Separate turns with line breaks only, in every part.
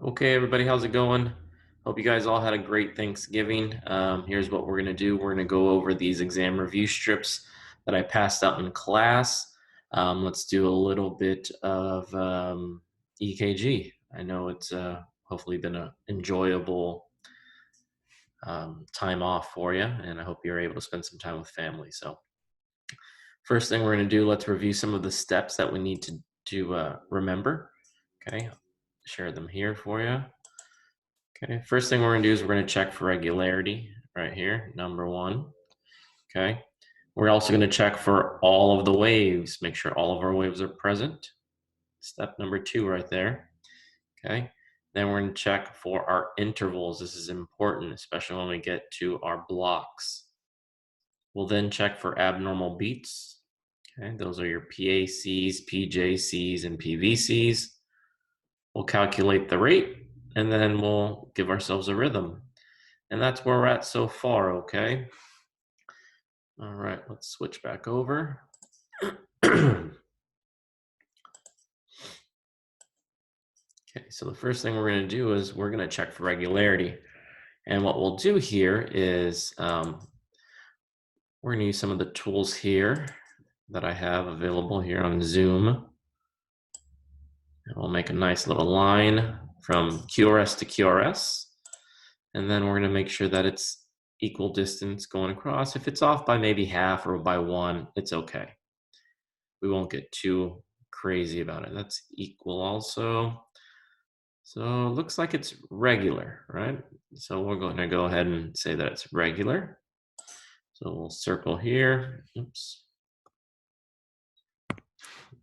Okay, everybody, how's it going? Hope you guys all had a great Thanksgiving. Here's what we're going to do. We're going to go over these exam review strips that I passed out in class. Let's do a little bit of EKG. I know it's hopefully been an enjoyable time off for you, and I hope you're able to spend some time with family. So first thing we're going to do, let's review some of the steps that we need to remember. Okay, I'll share them here for you. Okay, first thing we're gonna do is we're gonna check for regularity right here, number one. Okay, we're also gonna check for all of the waves, make sure all of our waves are present. Step number two right there. Okay, then we're gonna check for our intervals. This is important, especially when we get to our blocks. We'll then check for abnormal beats. Okay, those are your PACs, PJCs, and PVCs. We'll calculate the rate, and then we'll give ourselves a rhythm. And that's where we're at so far, okay? All right, let's switch back over. Okay, so the first thing we're gonna do is we're gonna check for regularity. And what we'll do here is we're gonna use some of the tools here that I have available here on Zoom. And we'll make a nice little line from QRS to QRS. And then we're gonna make sure that it's equal distance going across. If it's off by maybe half or by one, it's okay. We won't get too crazy about it. That's equal also. So it looks like it's regular, right? So we're going to go ahead and say that it's regular. So we'll circle here. Oops.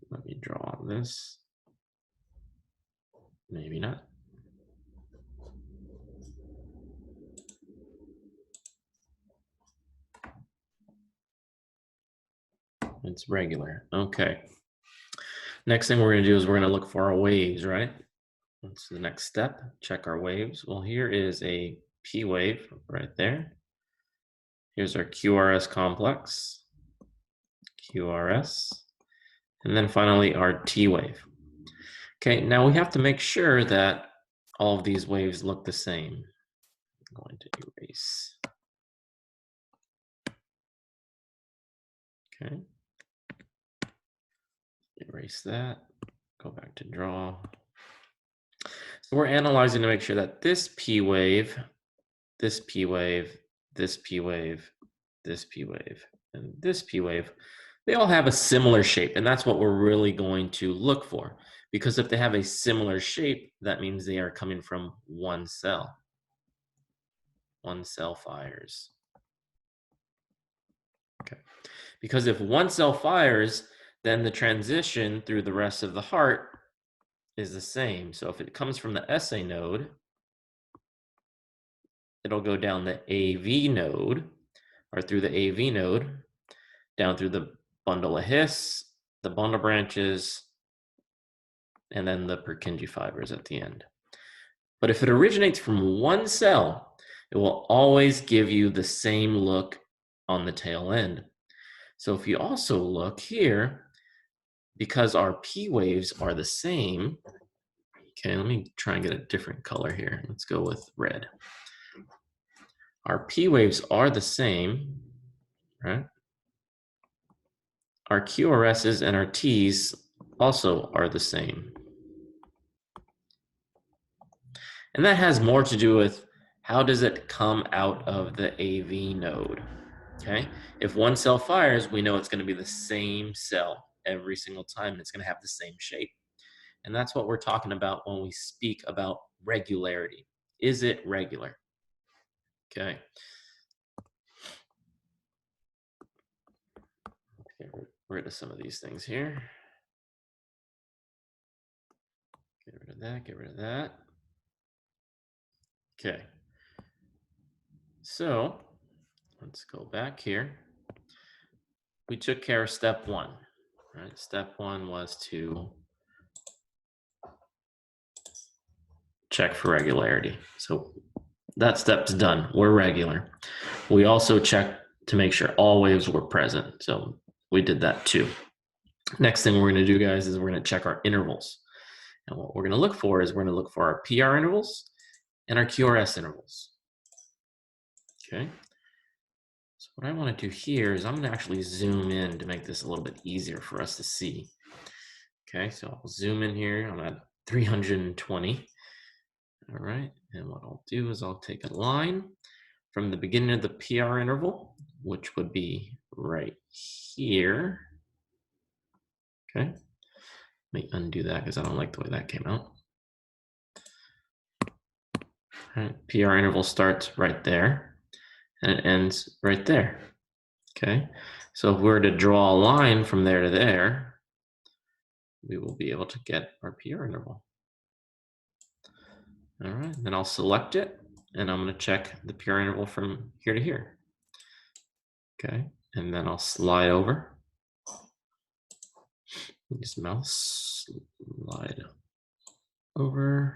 Let me draw on this. Maybe not. It's regular. Okay. Next thing we're going to do is we're going to look for our waves, right? That's the next step. Check our waves. Well, here is a P wave right there. Here's our QRS complex, QRS, and then finally our T wave. Okay, now we have to make sure that all of these waves look the same. I'm going to erase. Okay. Erase that. Go back to draw. So we're analyzing to make sure that this P wave, this P wave, this P wave, this P wave, and this P wave, they all have a similar shape, and that's what we're really going to look for. Because if they have a similar shape, that means they are coming from one cell fires. Okay. Because if one cell fires, then the transition through the rest of the heart is the same. So if it comes from the SA node, it'll go down the AV node, or through the AV node, down through the bundle of His, the bundle branches, and then the Purkinje fibers at the end. But if it originates from one cell, it will always give you the same look on the tail end. So if you also look here, because our P waves are the same, okay, let me try and get a different color here. Let's go with red. Our P waves are the same, right? Our QRSs and our Ts also are the same. And that has more to do with how does it come out of the AV node, okay? If one cell fires, we know it's gonna be the same cell every single time, and it's gonna have the same shape. And that's what we're talking about when we speak about regularity. Is it regular? Okay. Get rid of some of these things here. Get rid of that, get rid of that. Okay. So let's go back here. We took care of step one, right? Step one was to check for regularity. So that step's done. We're regular. We also checked to make sure all waves were present. So we did that too. Next thing we're going to do, guys, is we're going to check our intervals. And what we're going to look for is we're going to look for our PR intervals and our QRS intervals. Okay. So what I want to do here is I'm going to actually zoom in to make this a little bit easier for us to see. Okay, so I'll zoom in here. I'm at 320. All right, and what I'll do is I'll take a line from the beginning of the PR interval, which would be right here. Okay, let me undo that because I don't like the way that came out. All right, PR interval starts right there and it ends right there. Okay, so if we were to draw a line from there to there, we will be able to get our PR interval. All right, then I'll select it and I'm going to check the PR interval from here to here. Okay, and then I'll slide over. Use mouse, slide over.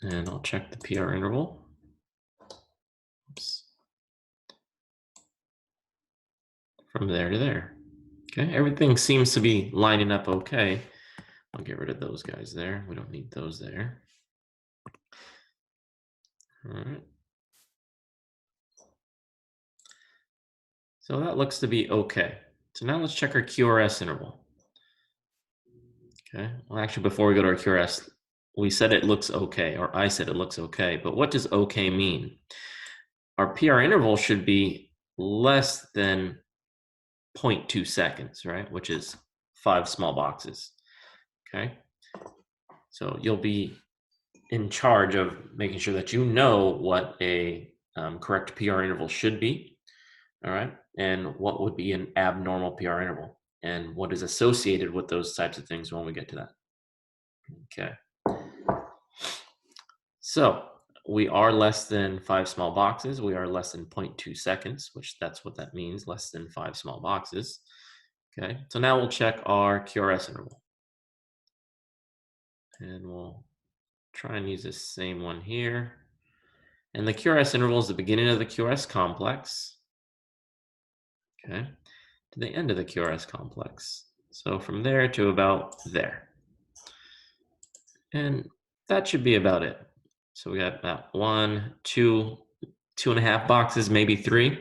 And I'll check the PR interval. Oops. From there to there. Okay, everything seems to be lining up okay. I'll get rid of those guys there. We don't need those there. All right. So that looks to be okay. So now let's check our QRS interval. Okay, well actually before we go to our QRS, we said it looks okay, or I said it looks okay, but what does okay mean? Our PR interval should be less than 0.2 seconds, right? Which is 5 small boxes, okay? So you'll be in charge of making sure that you know what a correct PR interval should be, all right? And what would be an abnormal PR interval and what is associated with those types of things when we get to that. Okay. So we are less than 5 small boxes. We are less than 0.2 seconds, which that's what that means, less than 5 small boxes. Okay, so now we'll check our QRS interval. And we'll try and use the same one here. And the QRS interval is the beginning of the QRS complex, okay, to the end of the QRS complex. So from there to about there. And that should be about it. So we got about 1, 2, 2.5 boxes, maybe 3.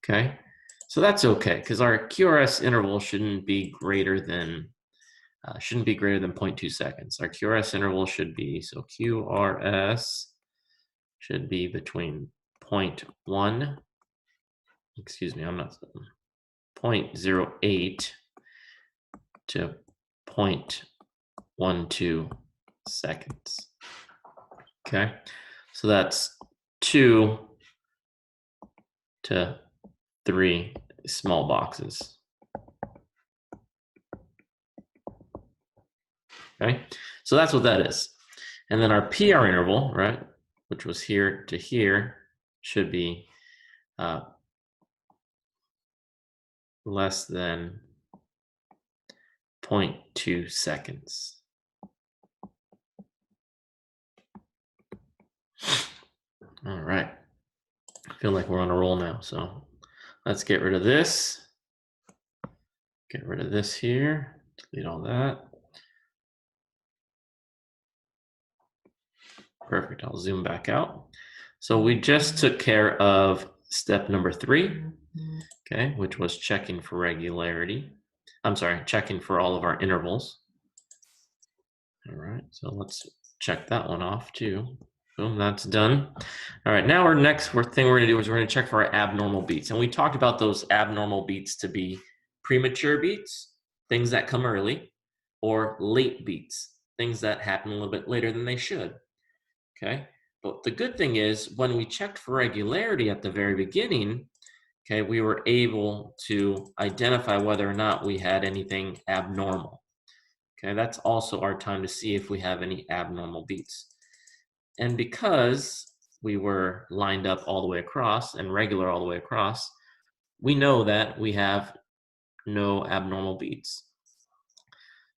Okay, so that's okay because our QRS interval shouldn't be greater than 0.2 seconds. Our QRS interval should be, so QRS should be between 0.1, excuse me, I'm not, 0.08 to 0.12 seconds. Okay, so that's 2 to 3 small boxes. Okay, so that's what that is. And then our PR interval, right, which was here to here, should be less than 0.2 seconds. All right, I feel like we're on a roll now, so let's get rid of this. Get rid of this here, delete all that. Perfect, I'll zoom back out. So we just took care of step number 3, okay, which was checking for regularity. I'm sorry, checking for all of our intervals. All right, so let's check that one off too. Boom, that's done. All right, now our next thing we're gonna do is we're gonna check for our abnormal beats. And we talked about those abnormal beats to be premature beats, things that come early, or late beats, things that happen a little bit later than they should, okay? But the good thing is when we checked for regularity at the very beginning, okay, we were able to identify whether or not we had anything abnormal. Okay, that's also our time to see if we have any abnormal beats. And because we were lined up all the way across and regular all the way across, we know that we have no abnormal beats.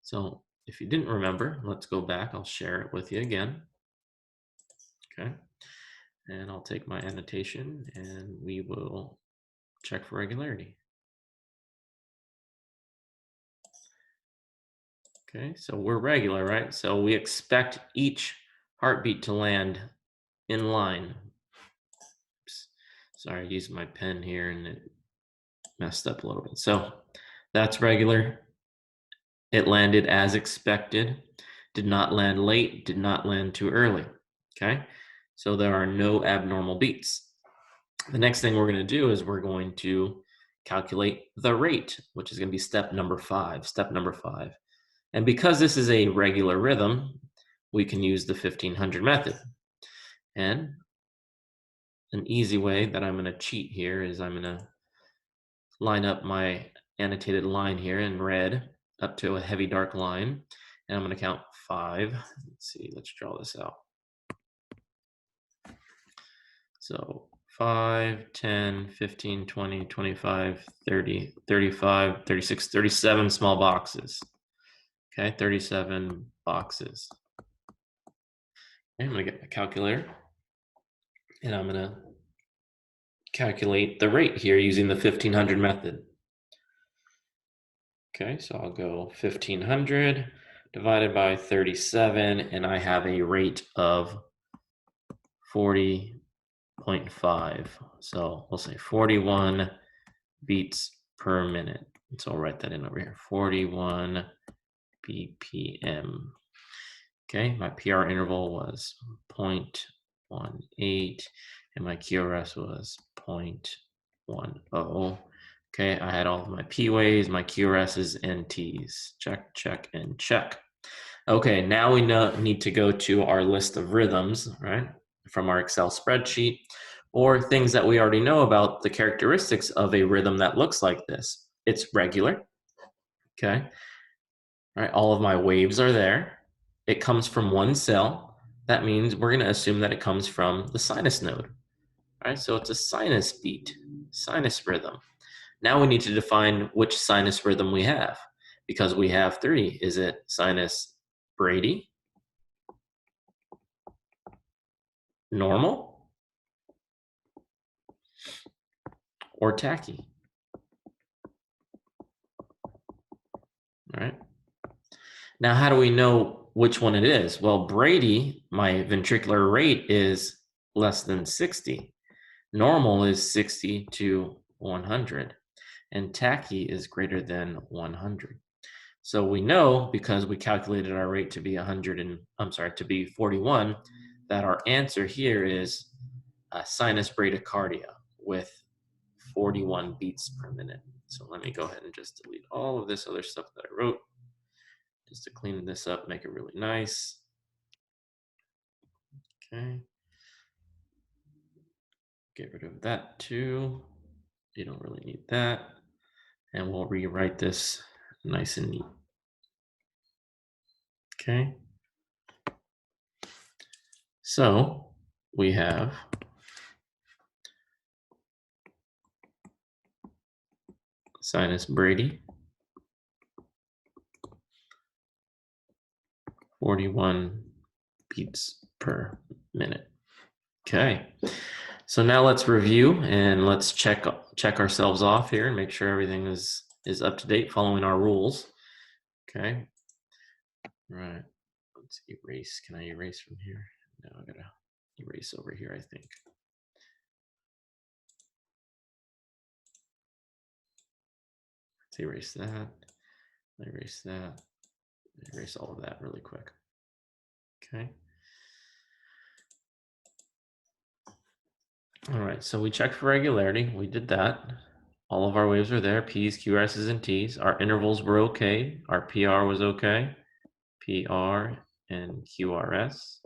So if you didn't remember, let's go back. I'll share it with you again. Okay, and I'll take my annotation and we will check for regularity. Okay, so we're regular, right? So we expect each heartbeat to land in line. Oops. Sorry, I used my pen here and it messed up a little bit. So that's regular. It landed as expected, did not land late, did not land too early. Okay, so there are no abnormal beats. The next thing we're going to do is we're going to calculate the rate, which is going to be step number 5. Step number 5. And because this is a regular rhythm, we can use the 1500 method. And an easy way that I'm going to cheat here is I'm going to line up my annotated line here in red up to a heavy dark line. And I'm going to count 5. Let's see, let's draw this out. So 5, 10, 15, 20, 25, 30, 35, 36, 37 small boxes. Okay, 37 boxes. Okay, I'm going to get my calculator and I'm going to calculate the rate here using the 1500 method. Okay, so I'll go 1500 divided by 37 and I have a rate of 40.5. So we'll say 41 beats per minute. So I'll write that in over here, 41 BPM. Okay, my PR interval was 0.18 and my QRS was 0.10. Okay, I had all of my P-waves, my QRSs and Ts. Check, check, and check. Okay, now we need to go to our list of rhythms, right, from our Excel spreadsheet, or things that we already know about the characteristics of a rhythm that looks like this. It's regular, okay? All right, all of my waves are there. It comes from one cell. That means we're going to assume that it comes from the sinus node. All right, so it's a sinus beat, sinus rhythm. Now we need to define which sinus rhythm we have, because we have 3. Is it sinus brady, normal, or tachy? All right. Now, how do we know which one it is? Well, brady, my ventricular rate is less than 60. Normal is 60 to 100, and tachy is greater than 100. So we know, because we calculated our rate to be 41, that our answer here is sinus bradycardia with 41 beats per minute. So let me go ahead and just delete all of this other stuff that I wrote, just to clean this up, make it really nice. Okay. Get rid of that too. You don't really need that. And we'll rewrite this nice and neat. Okay. So we have sinus brady, 41 beats per minute. Okay. So now let's review and let's check ourselves off here and make sure everything is up to date following our rules. Okay. Right. Let's erase. Can I erase from here? No, I gotta erase over here, I think. Let's erase that. Erase that. Erase all of that really quick. Okay. All right, so we checked for regularity. We did that. All of our waves are there, P's, QRSs, and T's. Our intervals were okay. Our PR was okay. PR and QRS.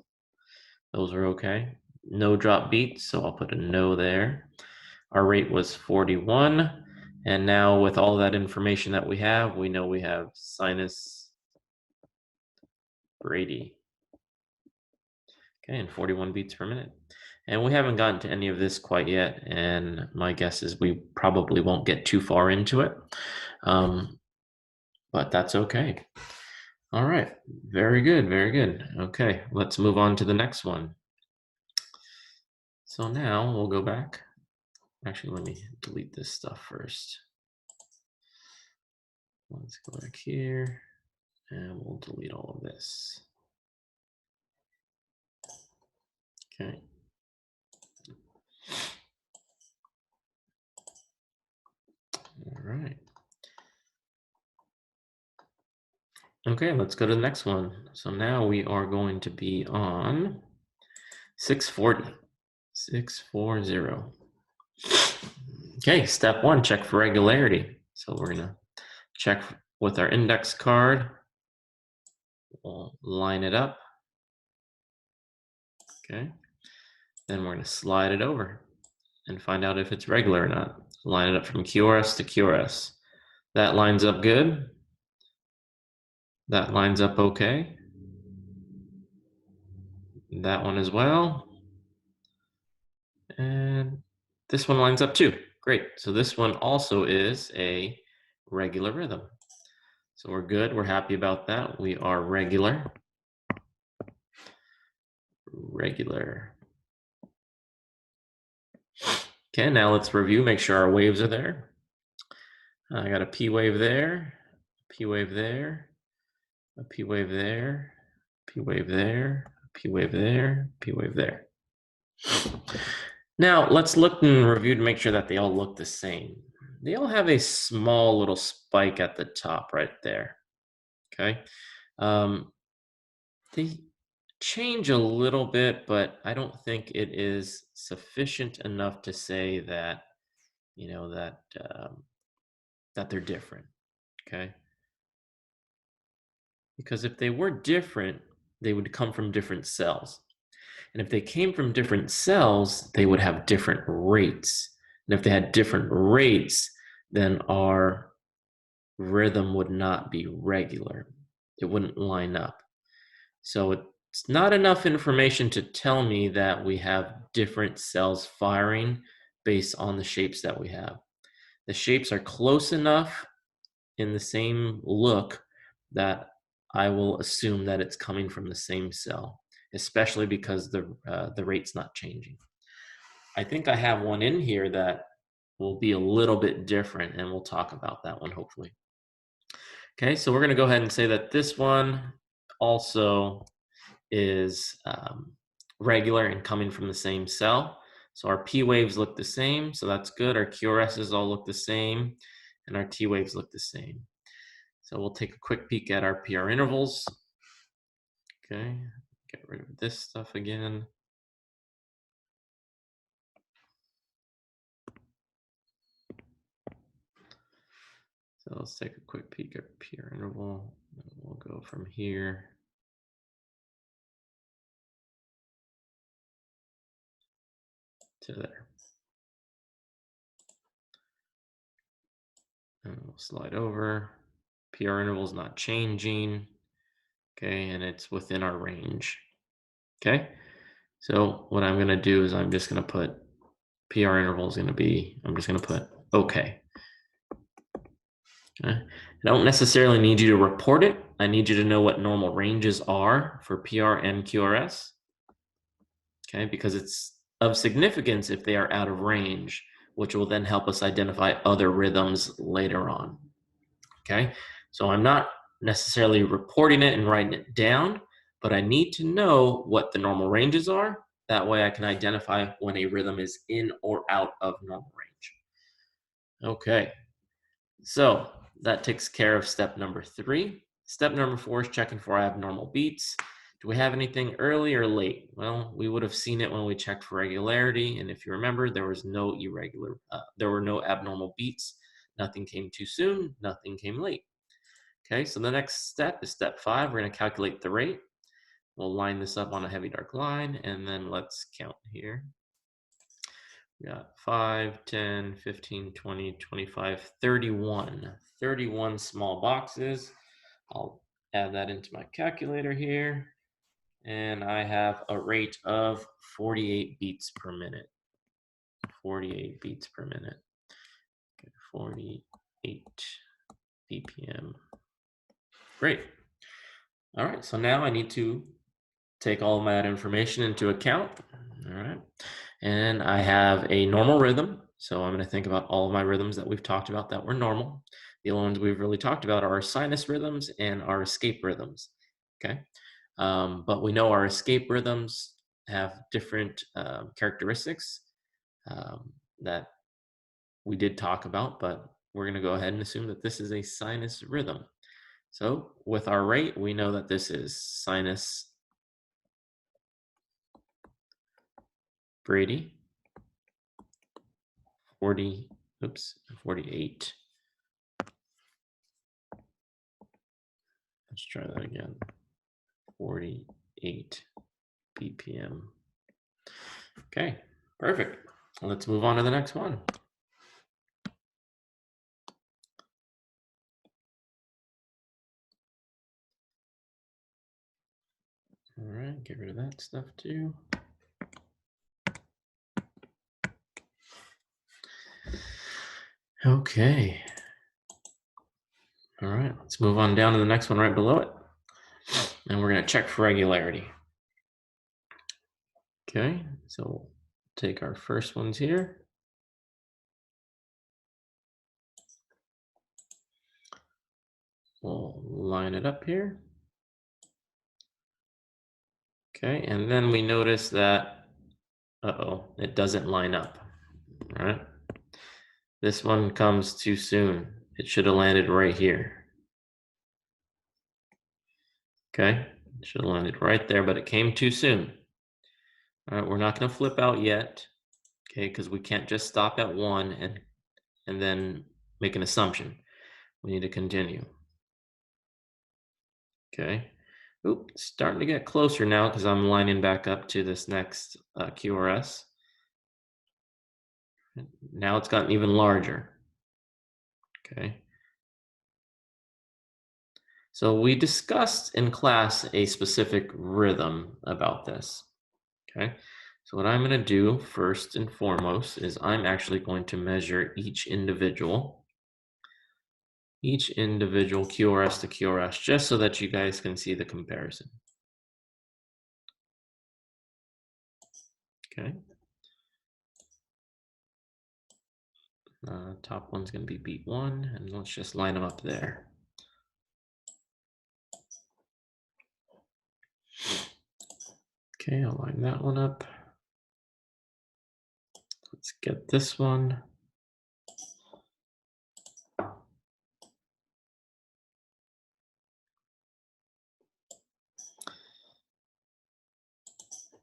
Those are okay. No drop beats, so I'll put a no there. Our rate was 41. And now with all that information that we know we have sinus brady. Okay, and 41 beats per minute. And we haven't gotten to any of this quite yet, and my guess is we probably won't get too far into it, but that's okay. All right, very good, very good. Okay, let's move on to the next one. So now we'll go back. Actually, let me delete this stuff first. Let's go back here, and we'll delete all of this. Okay. All right. Okay, let's go to the next one. So now we are going to be on 640. 640. Okay, step one, check for regularity. So we're gonna check with our index card. We'll line it up. Okay. Then we're gonna slide it over and find out if it's regular or not. Line it up from QRS to QRS. That lines up good. That lines up okay. That one as well. And this one lines up too. Great. So this one also is a regular rhythm. So we're good. We're happy about that. We are regular. Regular. Okay, now let's review, make sure our waves are there. I got a P wave there, a P wave there, a P wave there, P wave there, P wave there, P wave there. Now let's look and review to make sure that they all look the same. They all have a small little spike at the top right there. Okay. They change a little bit, but I don't think it is sufficient enough to say that, that they're different. Okay. Because if they were different, they would come from different cells. And if they came from different cells, they would have different rates. And if they had different rates, then our rhythm would not be regular. It wouldn't line up. So it's not enough information to tell me that we have different cells firing based on the shapes that we have. The shapes are close enough in the same look that I will assume that it's coming from the same cell, especially because the rate's not changing. I think I have one in here that will be a little bit different, and we'll talk about that one hopefully. Okay, so we're going to go ahead and say that this one also is regular and coming from the same cell. So our P waves look the same, so that's good. Our QRSs all look the same, and our T waves look the same. So we'll take a quick peek at our PR intervals. Okay, get rid of this stuff again. So let's take a quick peek at PR interval. We'll go from here to there. And we'll slide over. PR interval is not changing. Okay, and it's within our range. Okay, so what I'm gonna do is I'm just gonna put PR interval is gonna be, I'm just gonna put okay. I don't necessarily need you to report it. I need you to know what normal ranges are for PR and QRS. Okay, because it's of significance if they are out of range, which will then help us identify other rhythms later on. Okay, so I'm not necessarily reporting it and writing it down, but I need to know what the normal ranges are. That way I can identify when a rhythm is in or out of normal range. Okay, so that takes care of step number 3. Step number 4 is checking for abnormal beats. Do we have anything early or late? Well, we would have seen it when we checked for regularity, and if you remember, there was no there were no abnormal beats. Nothing came too soon, nothing came late. Okay, so the next step is step 5. We're going to calculate the rate. We'll line this up on a heavy dark line, and then let's count here. We got 5, 10, 15, 20, 25, 31. 31 small boxes. I'll add that into my calculator here. And I have a rate of 48 beats per minute. 48 beats per minute. Okay, 48 BPM. Great. All right, so now I need to take all of that information into account. All right. And I have a normal rhythm. So I'm going to think about all of my rhythms that we've talked about that were normal. The only ones we've really talked about are our sinus rhythms and our escape rhythms, okay? But we know our escape rhythms have different characteristics that we did talk about, but we're going to go ahead and assume that this is a sinus rhythm. So with our rate, we know that this is sinus Brady 48. Let's try that again. 48 BPM. Okay, perfect. Let's move on to the next one. All right, get rid of that stuff too. Okay. All right, let's move on down to the next one right below it. And we're going to check for regularity. Okay, so take our first ones here. We'll line it up here. Okay, and then we notice that, it doesn't line up, all right? This one comes too soon. It should have landed right here. Okay, it should have landed right there, but it came too soon. All right, we're not going to flip out yet, okay, because we can't just stop at one and then make an assumption. We need to continue. Okay. Oop, starting to get closer now because I'm lining back up to this next QRS. Now it's gotten even larger. Okay. So we discussed in class a specific rhythm about this. Okay. So what I'm going to do first and foremost is I'm actually going to measure each individual QRS to QRS just so that you guys can see the comparison. Okay. Top one's going to be beat 1, and let's just line them up there. Okay, I'll line that one up. Let's get this one.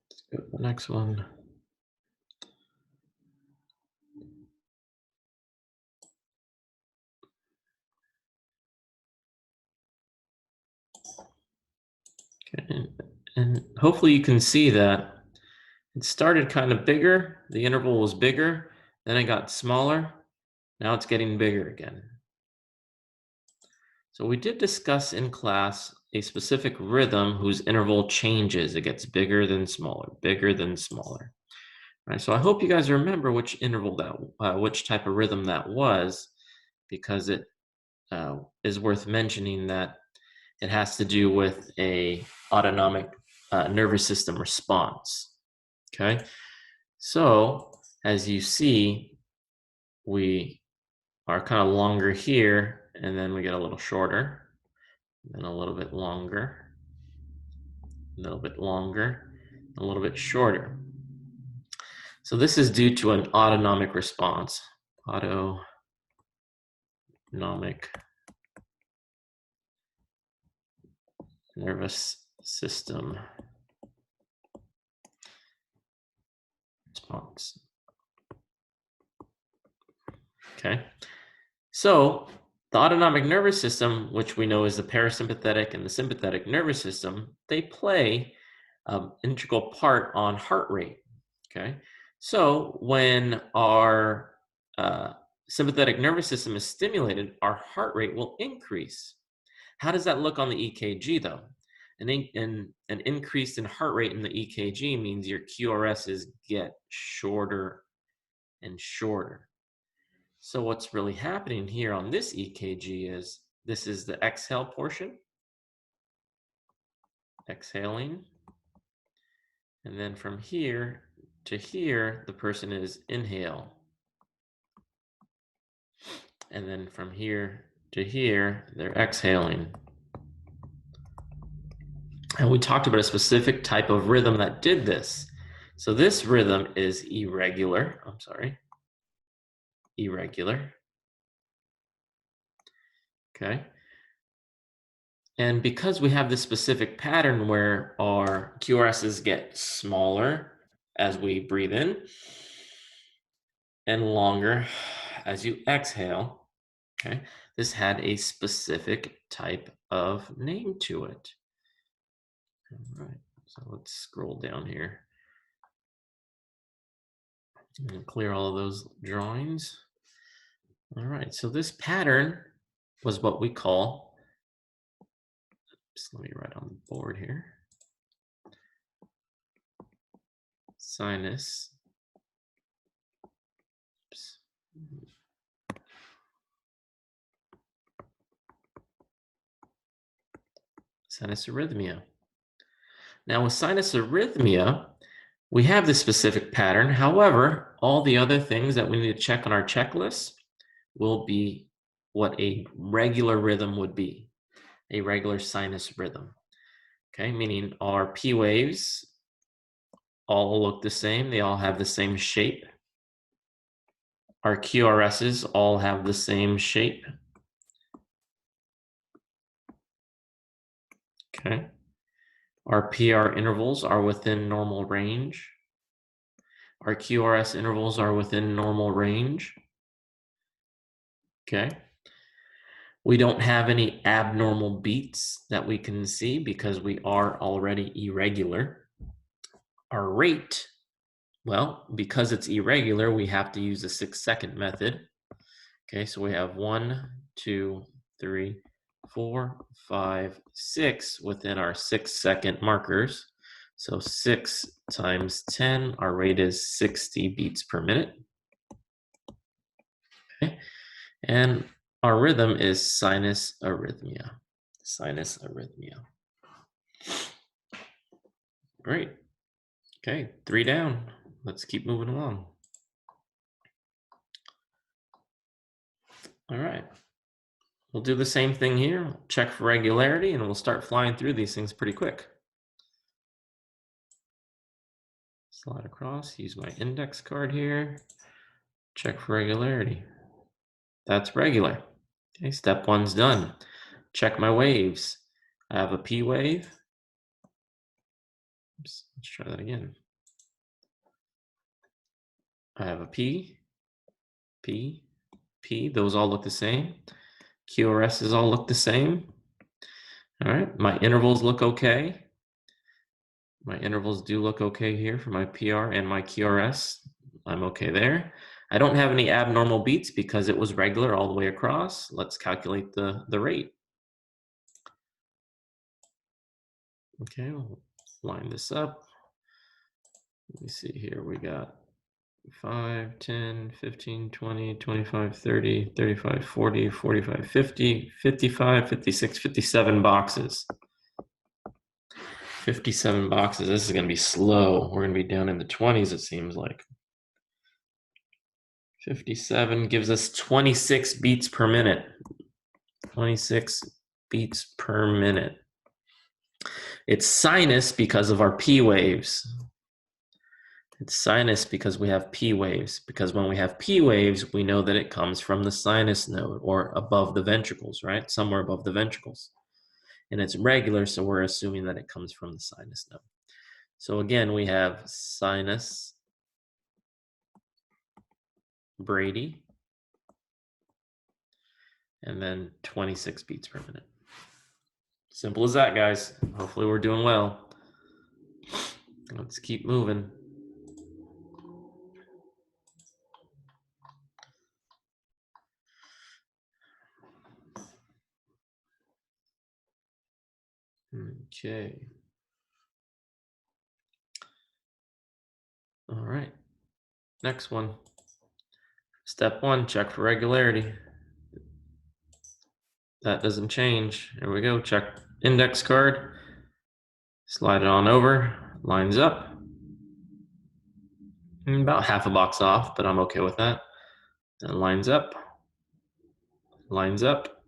Let's go to the next one. Okay, and hopefully you can see that it started kind of bigger. The interval was bigger, then it got smaller. Now it's getting bigger again. So we did discuss in class a specific rhythm whose interval changes. It gets bigger than smaller, bigger than smaller. All right, so I hope you guys remember which interval that, which type of rhythm that was, because it is worth mentioning that it has to do with a autonomic nervous system response. Okay, so as you see, we are kind of longer here, and then we get a little shorter, then a little bit longer, a little bit longer, a little bit shorter. So this is due to an autonomic response. Autonomic nervous system response. Okay, so the autonomic nervous system, which we know is the parasympathetic and the sympathetic nervous system, they play an integral part on heart rate. Okay, so when our sympathetic nervous system is stimulated, our heart rate will increase. How does that look on the EKG though? An increase in heart rate in the EKG means your QRSs get shorter and shorter. So what's really happening here on this EKG is this is the exhale portion, exhaling, and then from here to here, the person is inhale. And then from here to here, they're exhaling. And we talked about a specific type of rhythm that did this. So this rhythm is irregular. Irregular. Okay. And because we have this specific pattern where our QRSs get smaller as we breathe in and longer as you exhale, okay, this had a specific type of name to it. All right, so let's scroll down here and clear all of those drawings. All right, so this pattern was what we call, let me write on the board here, sinus. Sinus arrhythmia. Now with sinus arrhythmia, we have this specific pattern. However, all the other things that we need to check on our checklist will be what a regular rhythm would be, a regular sinus rhythm. Okay, meaning our P waves all look the same. They all have the same shape. Our QRSs all have the same shape. Okay. Our PR intervals are within normal range. Our QRS intervals are within normal range. Okay. We don't have any abnormal beats that we can see because we are already irregular. Our rate, well, because it's irregular, we have to use the 6-second method. Okay, so we have 1, 2, 3, 4, 5, 6 within our 6-second markers. So 6 times 10, our rate is 60 beats per minute. Okay, and our rhythm is sinus arrhythmia. Sinus arrhythmia. Great. Okay, 3 down. Let's keep moving along. All right. We'll do the same thing here. Check for regularity, and we'll start flying through these things pretty quick. Slide across, use my index card here. Check for regularity. That's regular. Okay, step 1's done. Check my waves. I have a P wave. Oops, let's try that again. I have a P, P, P. Those all look the same. QRSs all look the same. All right, my intervals look okay. My intervals do look okay here for my PR and my QRS. I'm okay there. I don't have any abnormal beats because it was regular all the way across. Let's calculate the rate. Okay, we'll line this up. Let me see here. We got 5, 10, 15, 20, 25, 30, 35, 40, 45, 50, 55, 56, 57 boxes. 57 boxes. This is going to be slow. We're going to be down in the 20s, it seems like. 57 gives us 26 beats per minute. 26 beats per minute. It's sinus because of our P waves. It's sinus because we have P waves. Because when we have P waves, we know that it comes from the sinus node or above the ventricles, right? Somewhere above the ventricles. And it's regular, so we're assuming that it comes from the sinus node. So again, we have sinus, Brady, and then 26 beats per minute. Simple as that, guys. Hopefully we're doing well. Let's keep moving. Okay. All right. Next one. Step 1, check for regularity. That doesn't change. There we go. Check index card. Slide it on over. Lines up. About half a box off, but I'm okay with that. And lines up. Lines up.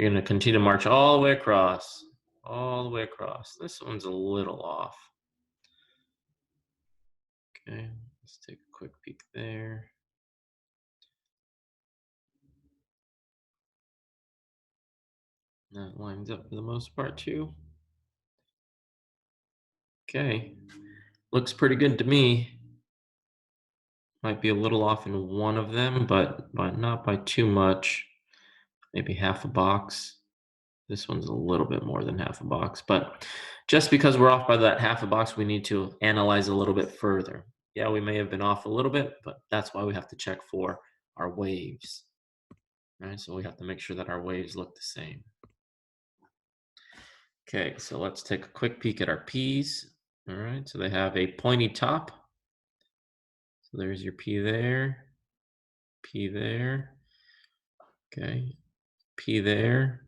You're going to continue to march all the way across. All the way across. This one's a little off. Okay, let's take a quick peek there. That lines up for the most part too. Okay, looks pretty good to me. Might be a little off in one of them, but not by too much. Maybe half a box. This one's a little bit more than half a box, but just because we're off by that half a box, we need to analyze a little bit further. Yeah, we may have been off a little bit, but that's why we have to check for our waves. Right, so we have to make sure that our waves look the same. Okay, so let's take a quick peek at our P's. All right, so they have a pointy top. So there's your P there, P there. Okay, P there,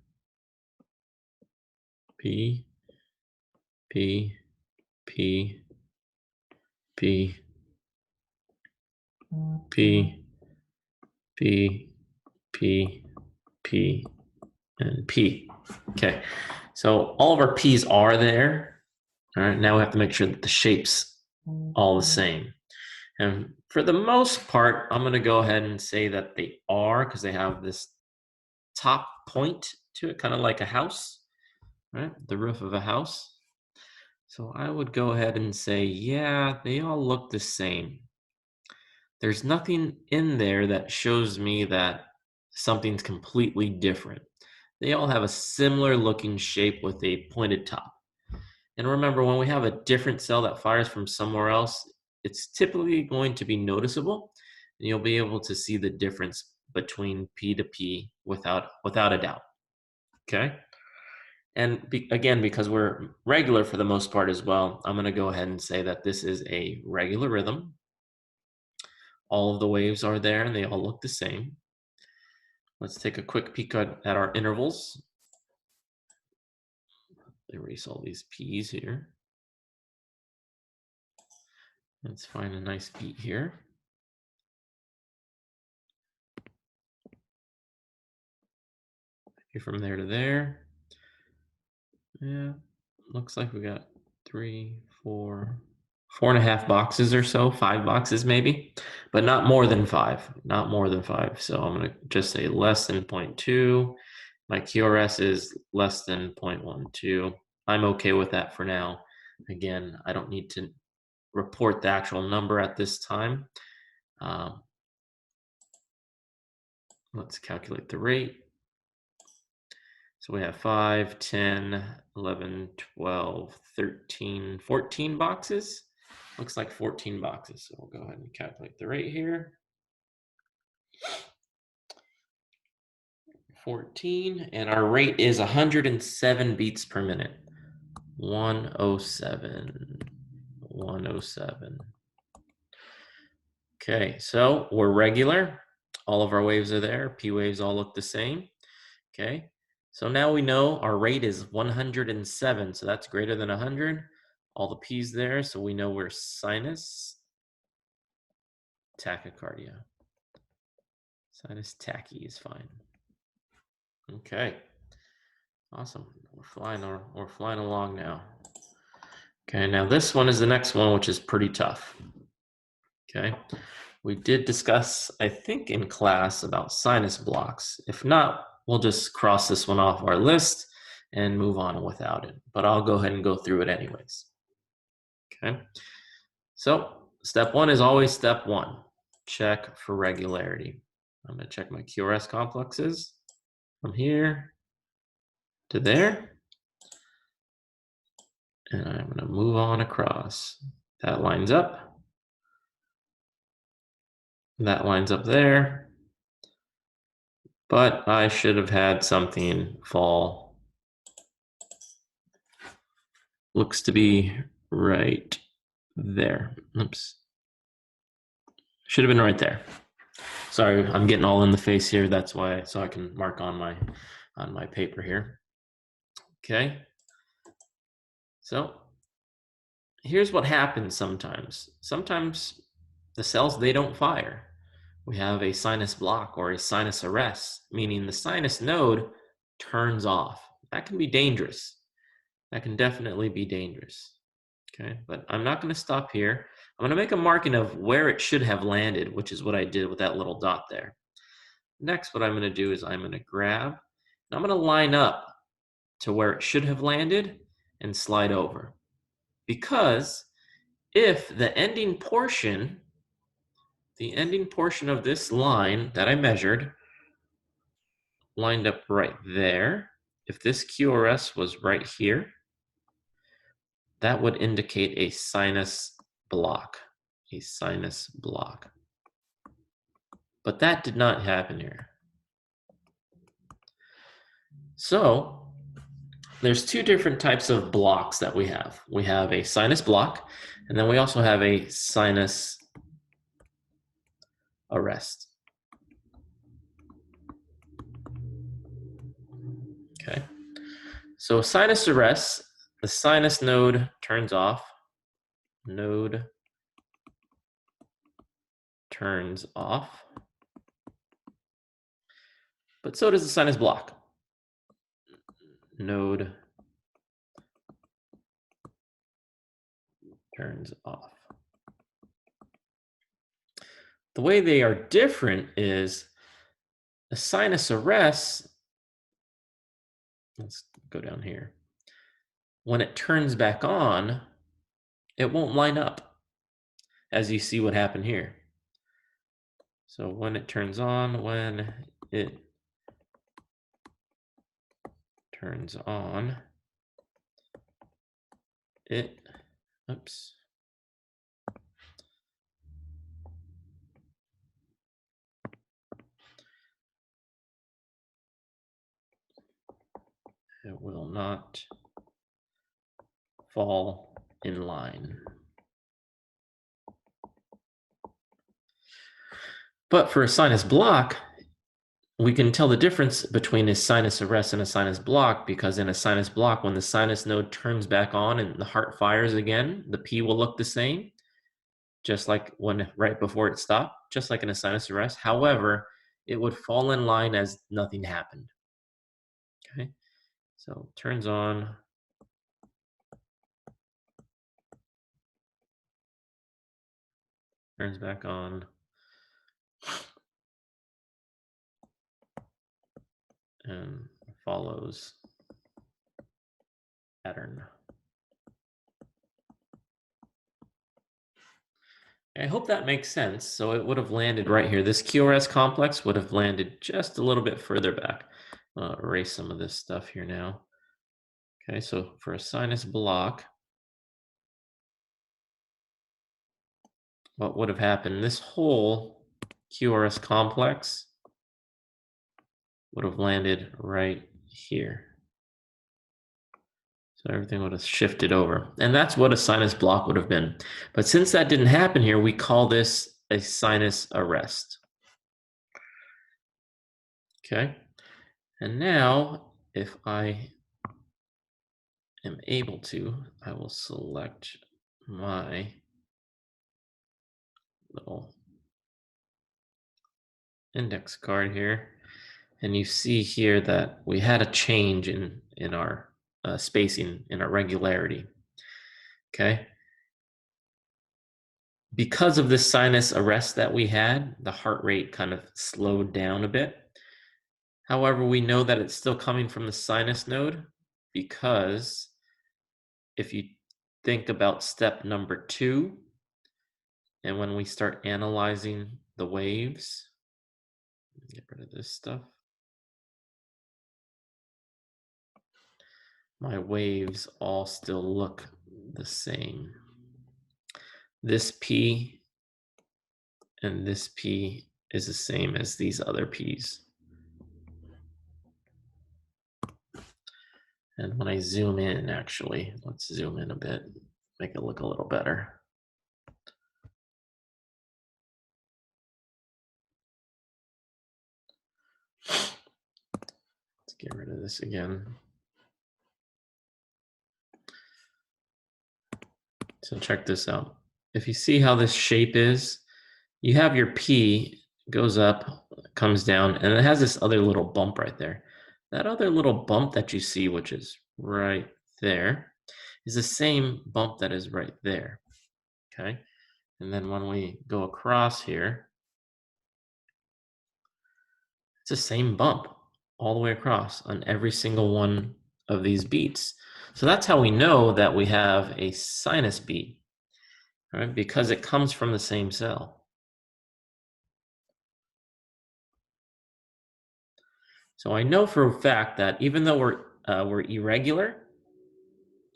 P, P, P, P, P, P, P, P, and P. Okay, so all of our P's are there. All right, now we have to make sure that the shape's all the same. And for the most part, I'm going to go ahead and say that they are, because they have this top point to it, kind of like a house, right? The roof of a house. So I would go ahead and say, yeah, they all look the same. There's nothing in there that shows me that something's completely different. They all have a similar looking shape with a pointed top. And remember, when we have a different cell that fires from somewhere else, it's typically going to be noticeable, and you'll be able to see the difference between P to P without a doubt. Okay? And again, because we're regular for the most part as well, I'm going to go ahead and say that this is a regular rhythm. All of the waves are there, and they all look the same. Let's take a quick peek at our intervals. Erase all these P's here. Let's find a nice beat here. From there to there. Yeah, looks like we got 3, 4, 4.5 boxes or so, 5 boxes maybe, but not more than 5, not more than 5. So I'm going to just say less than 0.2. My QRS is less than 0.12. I'm okay with that for now. Again, I don't need to report the actual number at this time. Let's calculate the rate. So we have 5, 10, 11, 12, 13, 14 boxes. Looks like 14 boxes. So we'll go ahead and calculate the rate here. 14, and our rate is 107 beats per minute. 107, 107. Okay, so we're regular. All of our waves are there. P waves all look the same. Okay, so now we know our rate is 107, so that's greater than 100. All the P's there, so we know we're sinus tachycardia. Sinus tachy is fine. Okay, awesome. We're flying along now. Okay, now this one is the next one, which is pretty tough. Okay, we did discuss, I think, in class about sinus blocks. If not, we'll just cross this one off our list and move on without it. But I'll go ahead and go through it anyways. Okay, so step 1 is always step 1. Check for regularity. I'm going to check my QRS complexes from here to there. And I'm going to move on across. That lines up. That lines up there. But I should have had something fall. Looks to be right there. Oops. Should have been right there. Sorry, I'm getting all in the face here. That's why, so I can mark on my paper here. Okay. So here's what happens sometimes. Sometimes the cells, they don't fire. We have a sinus block or a sinus arrest, meaning the sinus node turns off. That can be dangerous. That can definitely be dangerous. Okay, but I'm not going to stop here. I'm going to make a marking of where it should have landed, which is what I did with that little dot there. Next, what I'm going to do is I'm going to grab, and I'm going to line up to where it should have landed and slide over. Because if the ending portion of this line that I measured lined up right there, if this QRS was right here, that would indicate a sinus block, But that did not happen here. So there's two different types of blocks that we have. We have a sinus block, and then we also have a sinus arrest. Okay. So sinus arrest, the sinus node turns off. Node turns off. But so does the sinus block. Node turns off. The way they are different is the sinus arrest, let's go down here. When it turns back on, it won't line up, as you see what happened here. So when it turns on, oops. It will not fall in line. But for a sinus block, we can tell the difference between a sinus arrest and a sinus block, because in a sinus block, when the sinus node turns back on and the heart fires again, the P will look the same, just like when right before it stopped, just like in a sinus arrest. However, it would fall in line as nothing happened. Okay, so turns on. Turns back on. And follows pattern. I hope that makes sense. So it would have landed right here. This QRS complex would have landed just a little bit further back. I'll erase some of this stuff here now. Okay, so for a sinus block, what would have happened? This whole QRS complex would have landed right here. So everything would have shifted over. And that's what a sinus block would have been. But since that didn't happen here, we call this a sinus arrest. Okay. And now, if I am able to, I will select my little index card here. And you see here that we had a change in our spacing, in our regularity. Okay. Because of this sinus arrest that we had, the heart rate kind of slowed down a bit. However, we know that it's still coming from the sinus node, because if you think about step number 2, and when we start analyzing the waves, get rid of this stuff. My waves all still look the same. This P and this P is the same as these other P's. And when I zoom in, actually, let's zoom in a bit, make it look a little better. Let's get rid of this again. So check this out. If you see how this shape is, you have your P goes up, comes down, and it has this other little bump right there. That other little bump that you see, which is right there, is the same bump that is right there, okay? And then when we go across here, it's the same bump all the way across on every single one of these beats. So that's how we know that we have a sinus beat, right? Because it comes from the same cell. So I know for a fact that even though we're irregular,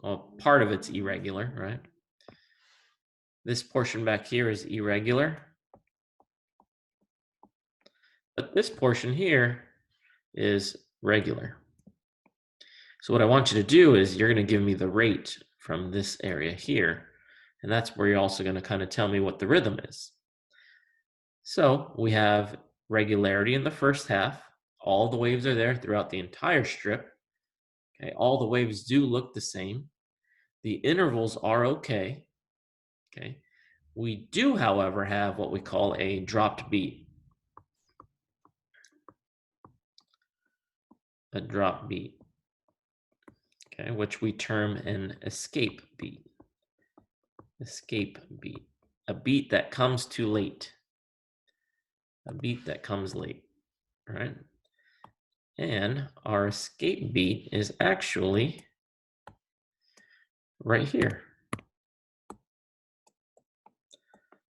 well, part of it's irregular, right? This portion back here is irregular, but this portion here is regular. So what I want you to do is you're going to give me the rate from this area here, and that's where you're also going to kind of tell me what the rhythm is. So we have regularity in the first half. All the waves are there throughout the entire strip. Okay, all the waves do look the same. The intervals are okay. Okay. We do, however, have what we call a dropped beat. A drop beat. Okay, which we term an escape beat. Escape beat. A beat that comes too late. A beat that comes late. Right? And our escape beat is actually right here.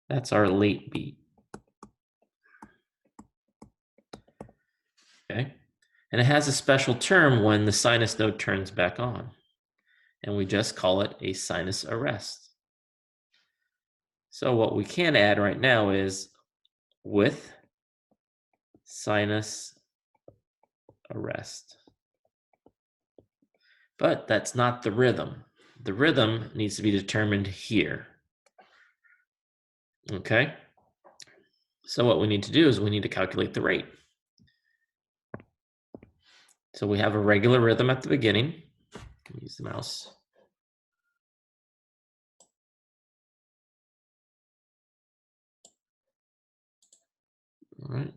That's our late beat. Okay. And it has a special term when the sinus node turns back on. And we just call it a sinus arrest. So what we can add right now is with sinus arrest. But that's not the rhythm. The rhythm needs to be determined here. Okay? So what we need to do is we need to calculate the rate. So we have a regular rhythm at the beginning. Use the mouse. All right.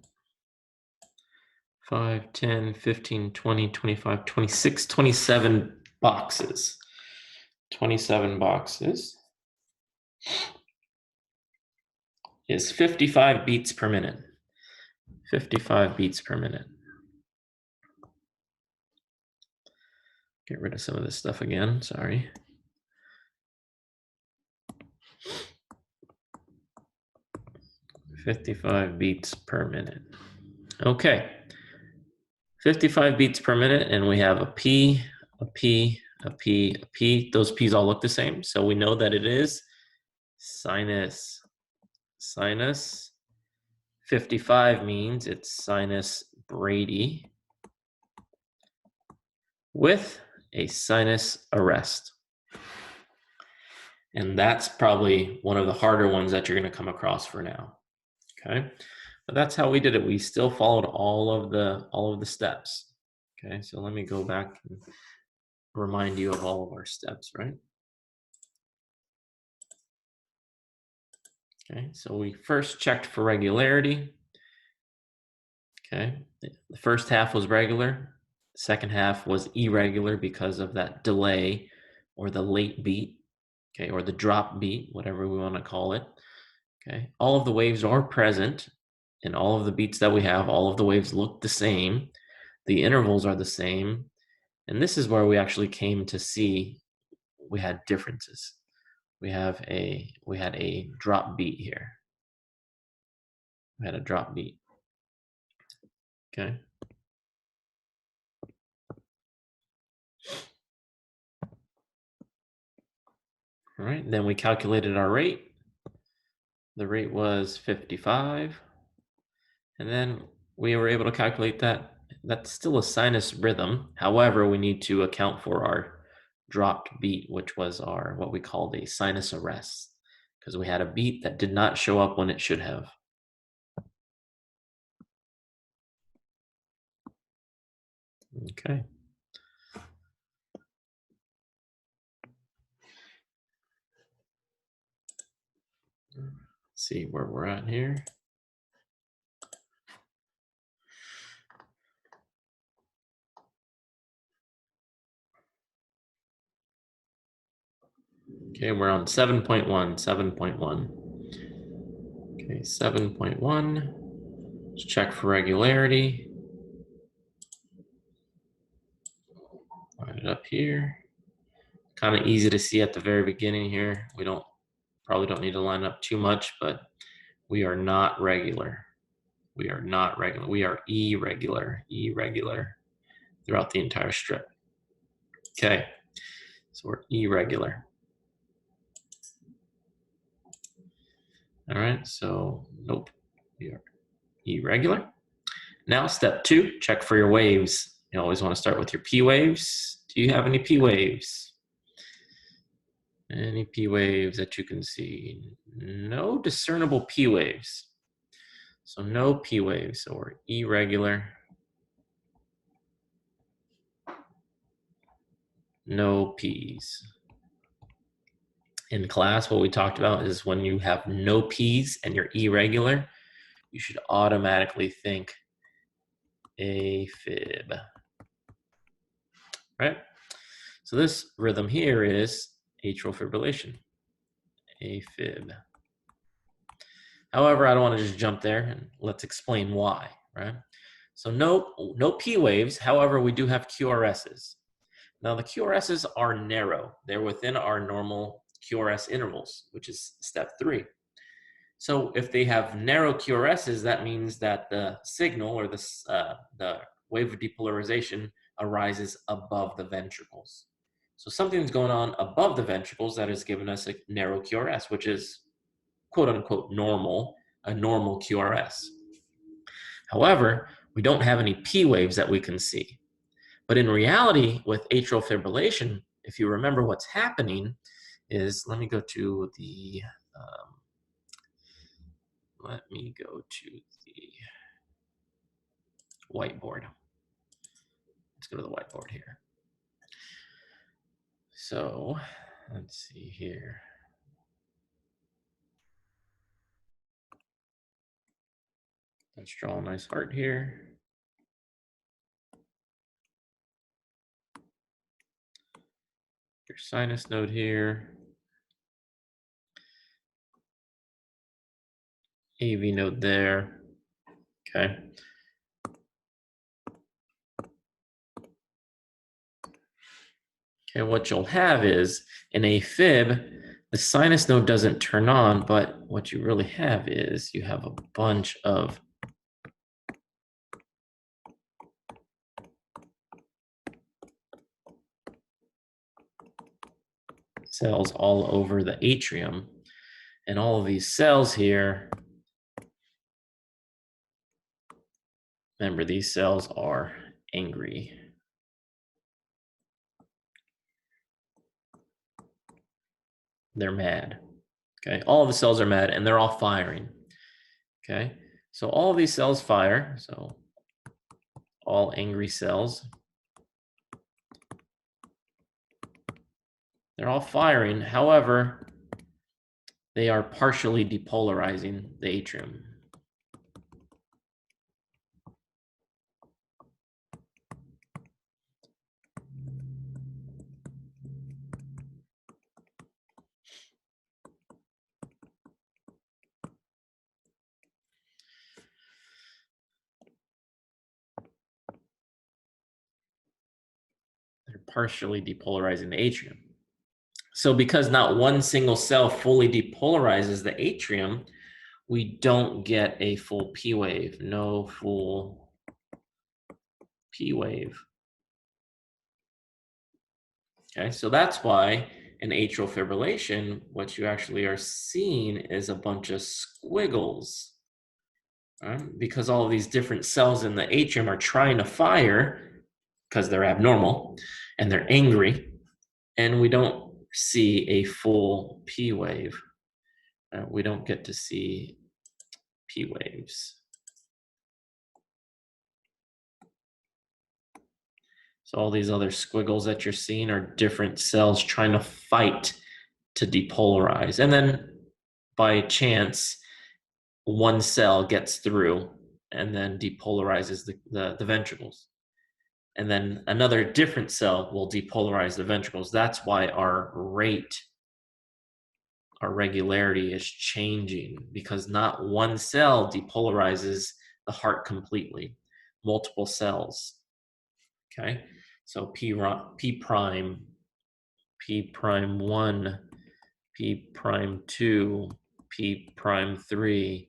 5, 10, 15, 20, 25, 26, 27 boxes. 27 boxes is 55 beats per minute. 55 beats per minute. Get rid of some of this stuff again, sorry. $55 beats per minute. Okay. 55 beats per minute, and we have a P, a P, a P, a P. Those P's all look the same, so we know that it is sinus. Sinus. 55 means it's sinus brady with a sinus arrest. And that's probably one of the harder ones that you're going to come across for now. Okay, but that's how we did it. We still followed all of the steps. Okay, so let me go back and remind you of all of our steps, right? Okay, so we first checked for regularity. Okay, the first half was regular. The second half was irregular because of that delay or the late beat. Okay, or the drop beat, whatever we want to call it. Okay, all of the waves are present in all of the beats that we have. All of the waves look the same. The intervals are the same. And this is where we actually came to see we had differences. We had a drop beat here. We had a drop beat. Okay. All right, then we calculated our rate. The rate was 55. And then we were able to calculate that. That's still a sinus rhythm. However, we need to account for our dropped beat, which was our what we called a sinus arrest, because we had a beat that did not show up when it should have. Okay. Let's see where we're at here. Okay, we're on 7.1, 7.1. Okay, 7.1. Let's check for regularity. Line it up here. Kind of easy to see at the very beginning here. We probably don't need to line up too much, but we are not regular. We are not regular. We are irregular, irregular throughout the entire strip. Okay, so we're irregular. All right, so nope, we are irregular. Now, step 2, check for your waves. You always want to start with your P waves. Do you have any P waves? Any P waves that you can see? No discernible P waves. So no P waves, so we're irregular. No P's. In class, what we talked about is when you have no P's and you're irregular, you should automatically think AFib. Right? So this rhythm here is atrial fibrillation, AFib. However, I don't want to just jump there, and let's explain why, right? So no P waves, however, we do have QRSs. Now the QRSs are narrow. They're within our normal QRS intervals, which is step 3. So if they have narrow QRSs, that means that the signal or the wave of depolarization arises above the ventricles. So something's going on above the ventricles that has given us a narrow QRS, which is quote unquote normal, a normal QRS. However, we don't have any P waves that we can see. But in reality, with atrial fibrillation, if you remember what's happening is, let me go to the whiteboard. Let's go to the whiteboard here. So let's see here. Let's draw a nice heart here. Your sinus node here. AV node there. Okay. Okay, what you'll have is in AFib, the sinus node doesn't turn on, but what you really have is you have a bunch of cells all over the atrium. And all of these cells here, remember, these cells are angry. They're mad. Okay, all of the cells are mad and they're all firing. Okay, so all of these cells fire. So all angry cells, they're all firing. However, they are partially depolarizing the atrium. They're partially depolarizing the atrium. So because not one single cell fully depolarizes the atrium, we don't get a full P wave, no full P wave. Okay, so that's why in atrial fibrillation, what you actually are seeing is a bunch of squiggles, right? Because all of these different cells in the atrium are trying to fire because they're abnormal and they're angry, and we don't see a full P wave. We don't get to see P waves. So all these other squiggles that you're seeing are different cells trying to fight to depolarize. And then by chance, one cell gets through and then depolarizes the ventricles. And then another different cell will depolarize the ventricles. That's why our rate our regularity is changing because not one cell depolarizes the heart completely, multiple cells. Okay, so P prime, P prime 1, P prime 2, P prime 3,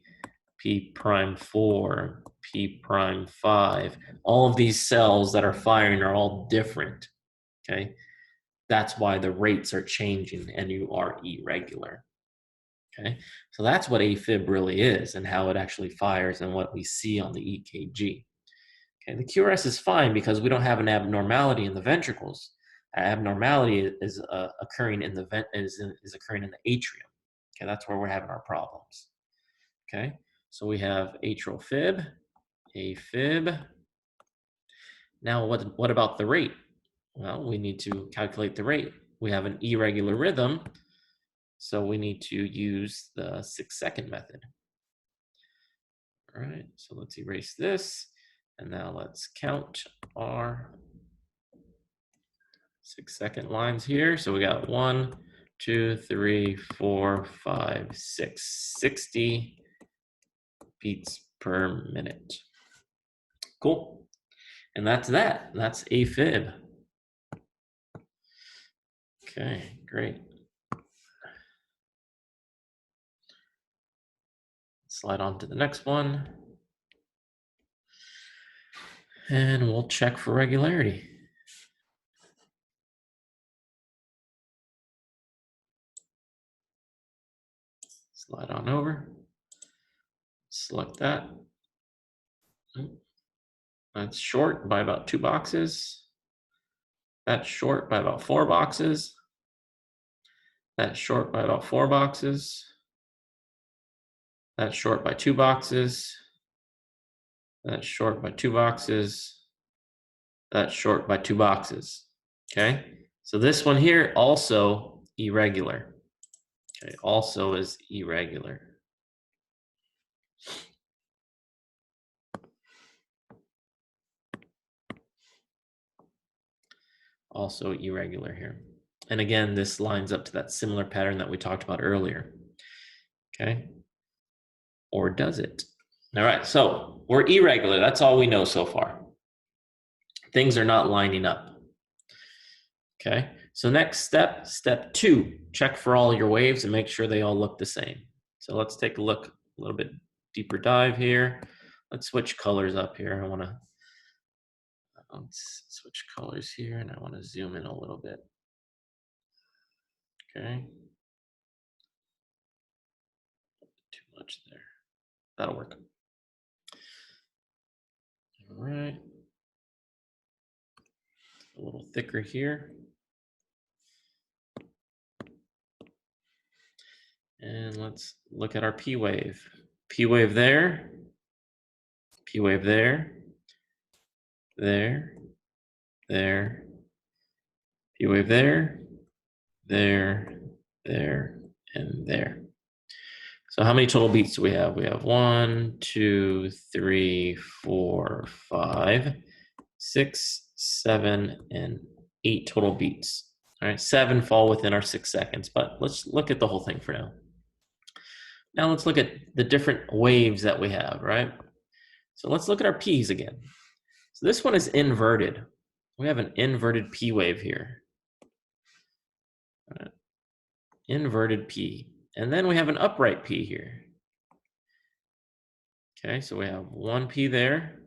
P prime 4, P prime 5. All of these cells that are firing are all different. Okay, that's why the rates are changing and you are irregular. Okay, so that's what AFib really is and how it actually fires and what we see on the EKG. Okay, the QRS is fine because we don't have an abnormality in the ventricles. Abnormality is occurring in the is occurring in the atrium. Okay, that's where we're having our problems. Okay, so we have atrial fib, AFib. Now, what about the rate? Well, we need to calculate the rate. We have an irregular rhythm, so we need to use the 6-second method. All right, so let's erase this, and now let's count our 6-second lines here. So we got 1, 2, 3, 4, 5, 6, 60 beats per minute. Cool. And that's that. That's AFib. Okay, great. Slide on to the next one. And we'll check for regularity. Slide on over. Select that. That's short by about 2 boxes. That's short by about 4 boxes. That's short by about 4 boxes. That's short by 2 boxes. That's short by 2 boxes. That's short by 2 boxes. Okay, so this one here also irregular. Okay, also is irregular. Also irregular here. And again, this lines up to that similar pattern that we talked about earlier. Okay, or does it? All right, so we're irregular. That's all we know so far. Things are not lining up. Okay, so next step, step 2, check for all your waves and make sure they all look the same. So let's take a look, a little bit deeper dive here. Let's switch colors up here. I want to switch colors here and I want to zoom in a little bit. Okay. Too much there. That'll work. All right. A little thicker here. And let's look at our P wave. P wave there. P wave there. There. There. P wave there. There. There. And there. So how many total beats do we have? We have 1, 2, 3, 4, 5, 6, 7, and 8 total beats. All right, 7 fall within our 6 seconds, but let's look at the whole thing for now. Now let's look at the different waves that we have, right? So let's look at our P's again. So this one is inverted. We have an inverted P wave here. All right. Inverted P. And then we have an upright P here. Okay, so we have 1 P there.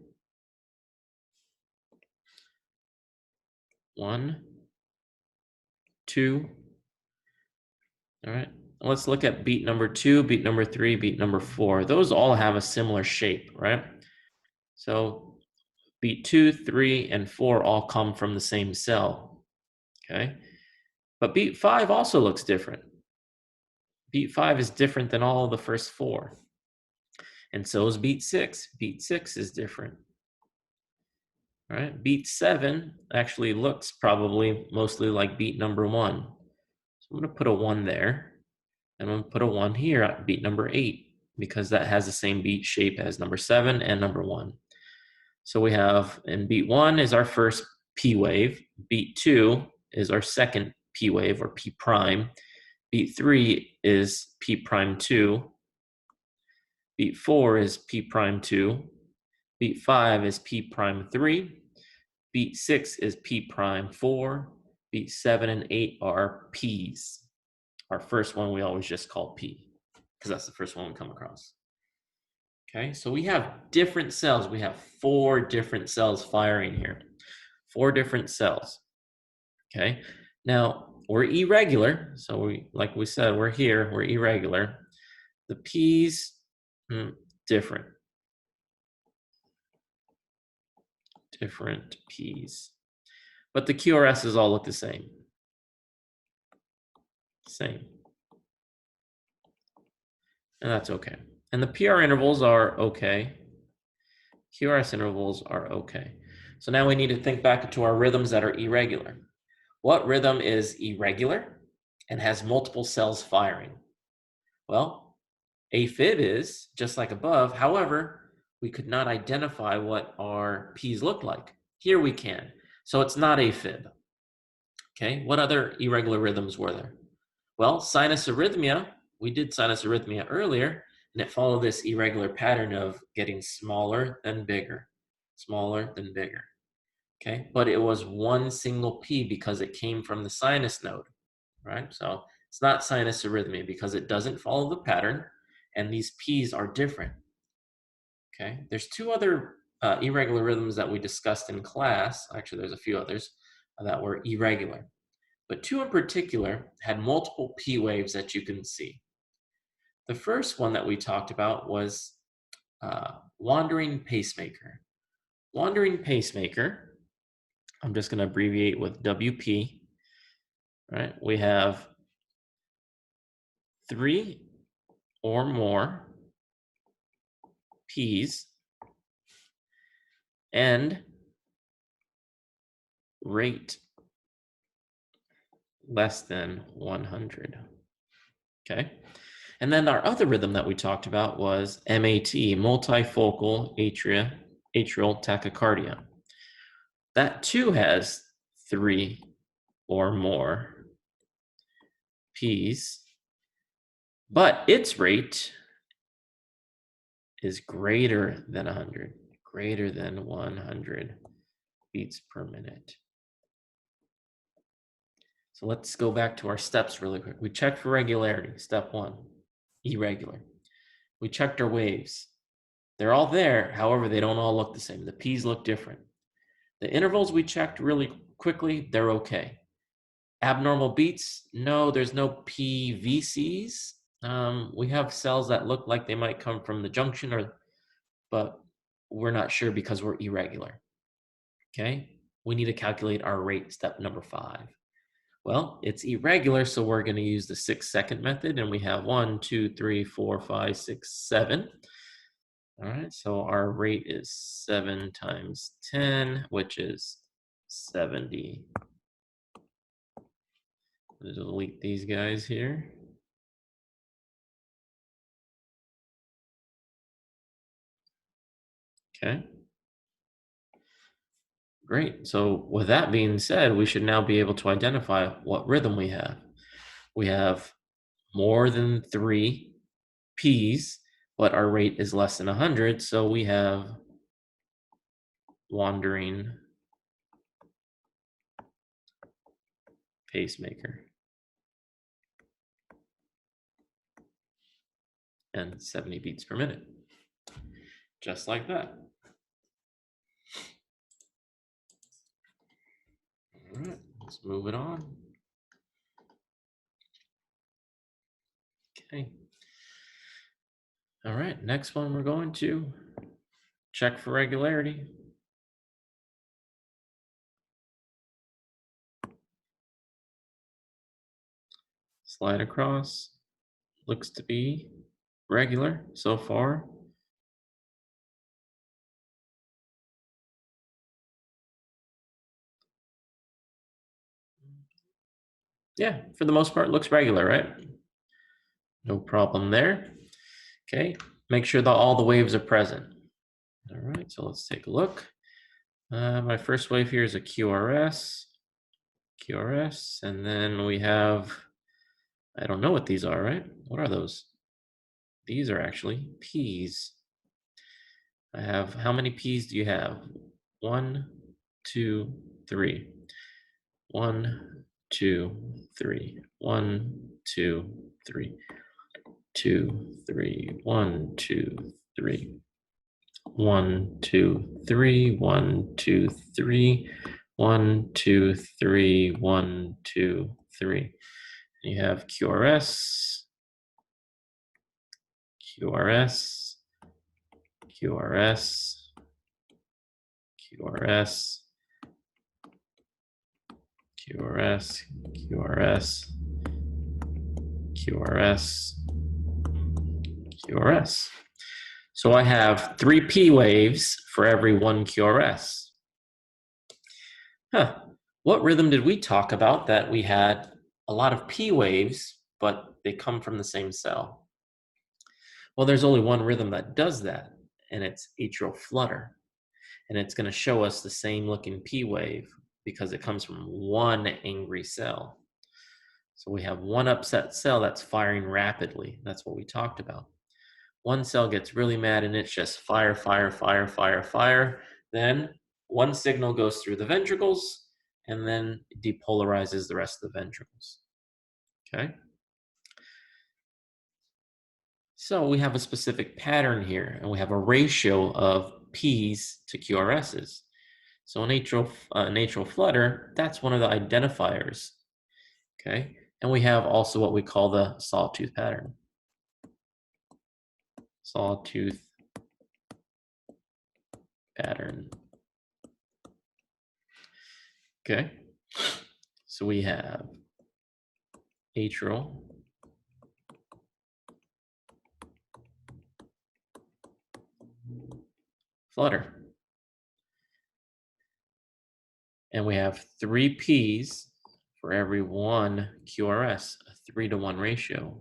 1, 2. All right, let's look at beat number 2, beat number 3, beat number 4. Those all have a similar shape, right? So beat 2, 3, and 4 all come from the same cell, okay? But beat 5 also looks different. Beat 5 is different than all of the first 4. And so is beat 6. Beat 6 is different. All right, beat 7 actually looks probably mostly like beat number 1. So I'm going to put a 1 there. And I'm going to put a 1 here at beat number 8 because that has the same beat shape as number 7 and number 1. So we have, in beat 1 is our first P wave. Beat 2 is our second P wave or P prime. Beat 3 is P prime 2. Beat 4 is P prime 2. Beat 5 is P prime 3. Beat 6 is P prime 4. Beat 7 and 8 are P's. Our first one we always just call P because that's the first one we come across. Okay, so we have different cells. We have 4 different cells firing here. 4 different cells. Okay, now we're irregular. So like we said, we're here, we're irregular. The P's, different. Different P's. But the QRSs all look the same. Same. And that's okay. And the PR intervals are okay. QRS intervals are okay. So now we need to think back to our rhythms that are irregular. What rhythm is irregular and has multiple cells firing? Well, AFib is, just like above. However, we could not identify what our P's look like. Here we can. So it's not AFib. Okay, what other irregular rhythms were there? Well, sinus arrhythmia, we did sinus arrhythmia earlier, and it followed this irregular pattern of getting smaller than bigger, smaller than bigger. Okay, but it was one single P because it came from the sinus node, right? So it's not sinus arrhythmia because it doesn't follow the pattern, and these P's are different. Okay, there's 2 other irregular rhythms that we discussed in class. Actually, there's a few others that were irregular. But 2 in particular had multiple P waves that you can see. The first one that we talked about was wandering pacemaker. Wandering pacemaker, I'm just going to abbreviate with WP. Right? We have 3 or more P's and rate less than 100. Okay. And then our other rhythm that we talked about was MAT, multifocal atrial tachycardia. That too has 3 or more P's, but its rate is greater than 100, greater than 100 beats per minute. So let's go back to our steps really quick. We checked for regularity, step 1, irregular. We checked our waves. They're all there, however, they don't all look the same. The P's look different. The intervals we checked really quickly, they're okay. Abnormal beats, no, there's no PVCs. We have cells that look like they might come from the junction, but we're not sure because we're irregular. Okay, we need to calculate our rate, step number 5. Well, it's irregular, so we're going to use the 6-second method, and we have 1, 2, 3, 4, 5, 6, 7. All right, so our rate is 7 times 10, which is 70. Let's delete these guys here. Okay. Great. So with that being said, we should now be able to identify what rhythm we have. We have more than 3 P's, but our rate is less than 100, so we have wandering pacemaker. And 70 beats per minute. Just like that. All right, let's move it on. Okay. All right, next one we're going to check for regularity. Slide across. Looks to be regular so far. Yeah, for the most part, looks regular, right? No problem there. Okay, make sure that all the waves are present. All right, so let's take a look. My first wave here is a QRS, and then we have I don't know what these are, right? What are those? These are actually P's. I have, how many P's do you have? 1, 2, 3. 1, 2, 3. 1, 2, 3. 2, 3. 1, 2, 3. 1, 2, 3. 1, 2, 3. 1, 2, 3. 1, 2, 3. You have QRS, QRS, QRS, QRS, QRS, QRS, QRS, QRS. So I have 3 P waves for every 1 QRS. Huh. What rhythm did we talk about that we had a lot of P waves, but they come from the same cell? Well, there's only one rhythm that does that, and it's atrial flutter. And it's going to show us the same looking P wave because it comes from one angry cell. So we have one upset cell that's firing rapidly. That's what we talked about. One cell gets really mad and it's just fire, fire, fire, fire, fire. Then one signal goes through the ventricles and then depolarizes the rest of the ventricles. Okay? So we have a specific pattern here, and we have a ratio of P's to QRS's. So an atrial flutter, that's one of the identifiers. Okay? And we have also what we call the sawtooth pattern. Sawtooth pattern. Okay? So we have atrial, flutter. And we have 3 P's for every 1 QRS, a 3-to-1 ratio.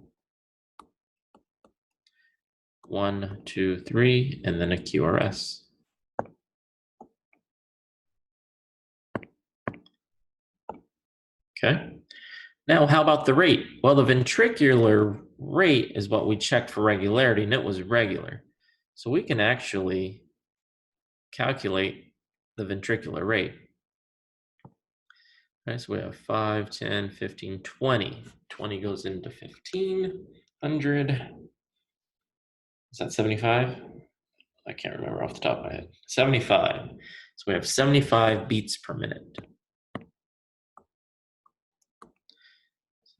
1, 2, 3, and then a QRS. Okay. Now, how about the rate? Well, the ventricular rate is what we checked for regularity, and it was regular. So we can actually calculate the ventricular rate. Okay, so we have 5, 10, 15, 20. 20 goes into 1500. Is that 75? I can't remember off the top of my head. 75. So we have 75 beats per minute.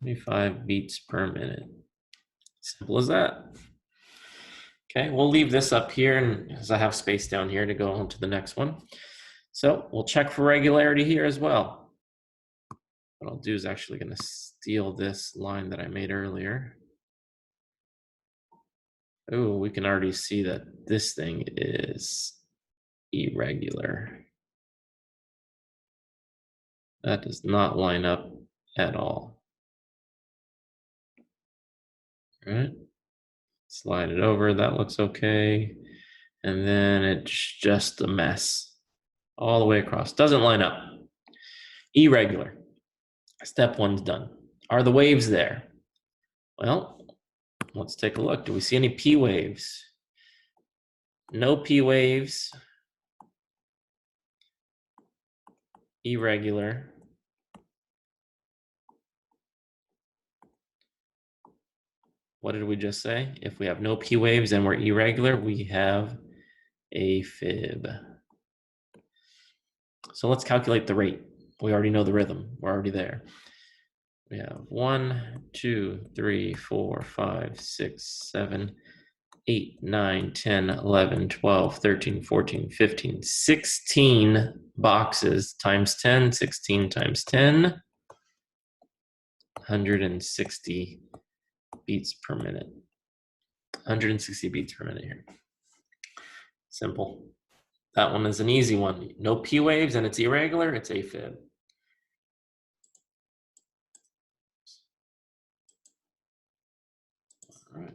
75 beats per minute. Simple as that. Okay, we'll leave this up here, and as I have space down here to go on to the next one. So we'll check for regularity here as well. What I'll do is actually going to steal this line that I made earlier. Oh, we can already see that this thing is irregular. That does not line up at all. All right, slide it over, that looks okay. And then it's just a mess all the way across. Doesn't line up. Irregular. Step 1's done. Are the waves there? Well, let's take a look. Do we see any P waves? No P waves. Irregular. What did we just say? If we have no P waves and we're irregular, we have AFib. So let's calculate the rate. We already know the rhythm. We're already there. We have 1, 2, 3, 4, 5, 6, 7, 8, 9, 10, 11, 12, 13, 14, 15, 16 boxes times 10, 16 times 10, 160 beats per minute. 160 beats per minute here. Simple. That one is an easy one. No P waves and it's irregular, it's AFib. All right.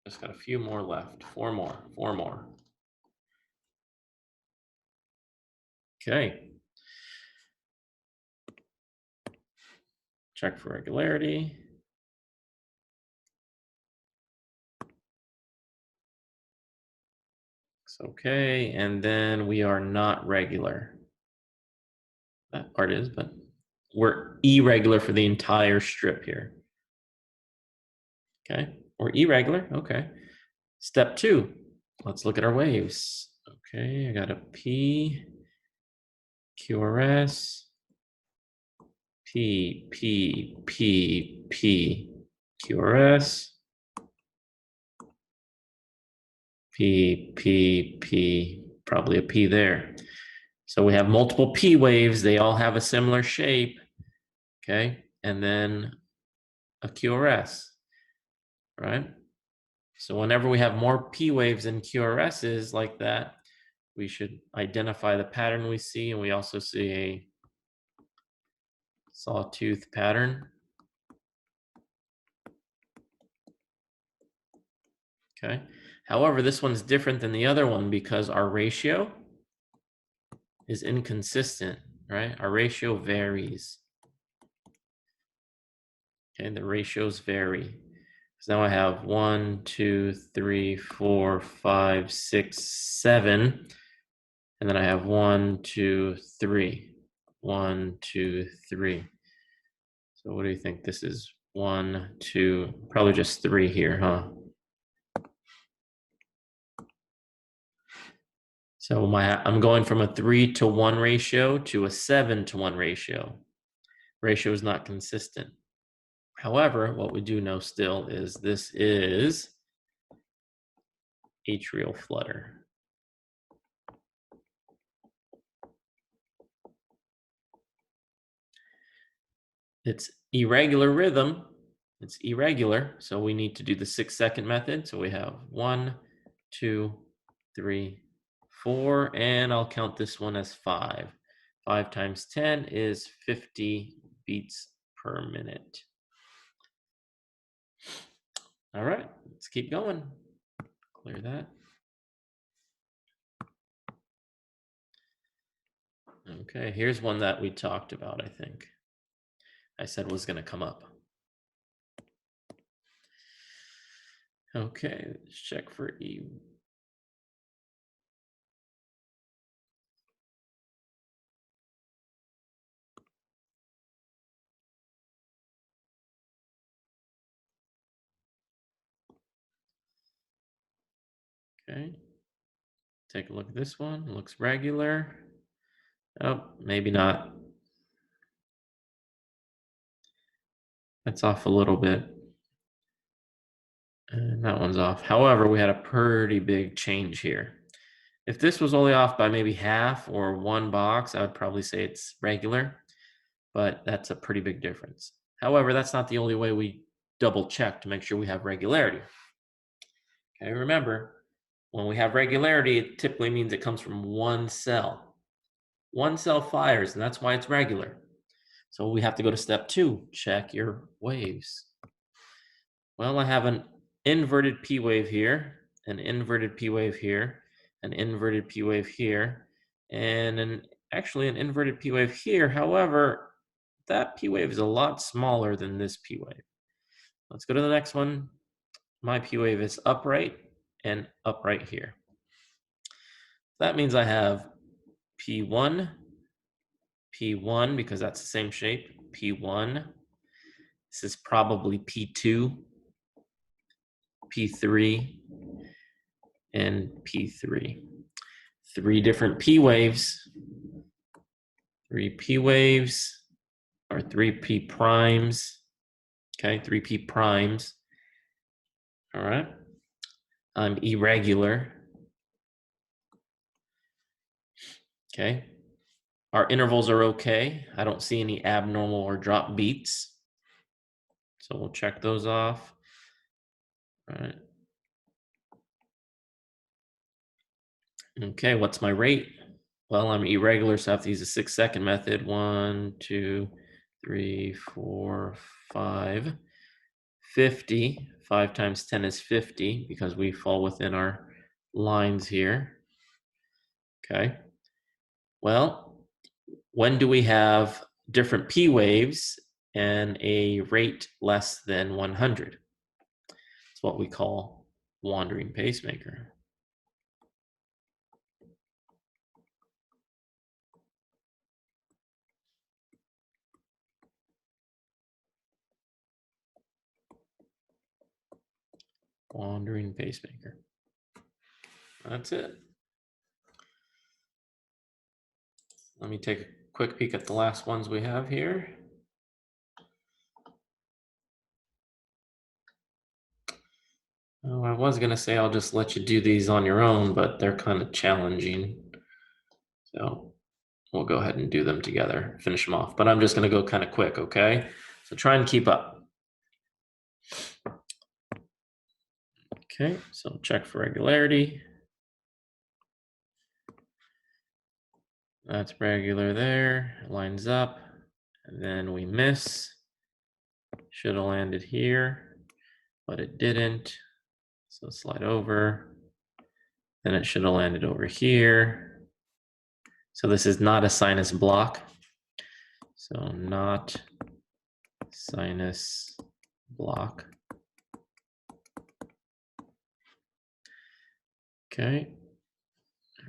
Just got a few more left. 4 more. Okay. Check for regularity. It's okay, and then we are not regular. That part is, but we're irregular for the entire strip here. Okay, we're irregular, okay. Step 2, let's look at our waves. Okay, I got a P, QRS, P, P, P, P, QRS, P, P, P, probably a P there. So we have multiple P waves. They all have a similar shape, okay? And then a QRS, right? So whenever we have more P waves than QRSs like that, we should identify the pattern we see, and we also see a sawtooth pattern. Okay. However, this one's different than the other one because our ratio is inconsistent, right? Our ratio varies. Okay, the ratios vary. So now I have 1, 2, 3, 4, 5, 6, 7. And then I have 1, 2, 3. 1, 2, 3. So what do you think? This is 1, 2, probably just 3 here, huh? So I'm going from a 3-to-1 ratio to a 7-to-1 ratio. Ratio is not consistent. However, what we do know still is this is atrial flutter. It's irregular rhythm. It's irregular, so we need to do the 6-second method. So we have 1, 2, 3, 4, and I'll count this one as 5. 5 times 10 is 50 beats per minute. All right, let's keep going. Clear that. Okay, here's one that we talked about, I think. I said was going to come up. Okay, let's check for E. Okay, take a look at this one. Looks regular. Oh, maybe not. That's off a little bit. And that one's off. However, we had a pretty big change here. If this was only off by maybe half or 1 box, I would probably say it's regular, but that's a pretty big difference. However, that's not the only way we double check to make sure we have regularity. Okay, remember, when we have regularity, it typically means it comes from one cell. One cell fires, and that's why it's regular. So we have to go to step 2, check your waves. Well, I have an inverted P wave here, an inverted P wave here, an inverted P wave here, and actually an inverted P wave here. However, that P wave is a lot smaller than this P wave. Let's go to the next one. My P wave is upright and upright here. That means I have P1, P1 because that's the same shape, P1. This is probably P2, P3, and P3. 3 different P waves, 3 P waves, or 3 P primes, okay, 3 P primes, all right? I'm irregular, okay? Our intervals are okay. I don't see any abnormal or drop beats, so we'll check those off, all right? Okay, what's my rate? Well, I'm irregular, so I have to use the 6-second method. 1, 2, 3, 4, 5, 50. 5 times 10 is 50 because we fall within our lines here. Okay. Well, when do we have different P waves and a rate less than 100. It's what we call wandering pacemaker. Wandering pacemaker. That's it. Let me take a quick peek at the last ones we have here. Oh, I was going to say I'll just let you do these on your own, but they're kind of challenging. So we'll go ahead and do them together, finish them off. But I'm just going to go kind of quick, okay? So try and keep up. Okay, so check for regularity. That's regular there, lines up, and then we miss. Should have landed here, but it didn't. So slide over. Then it should have landed over here. So this is not a sinus block. So not sinus block. Okay.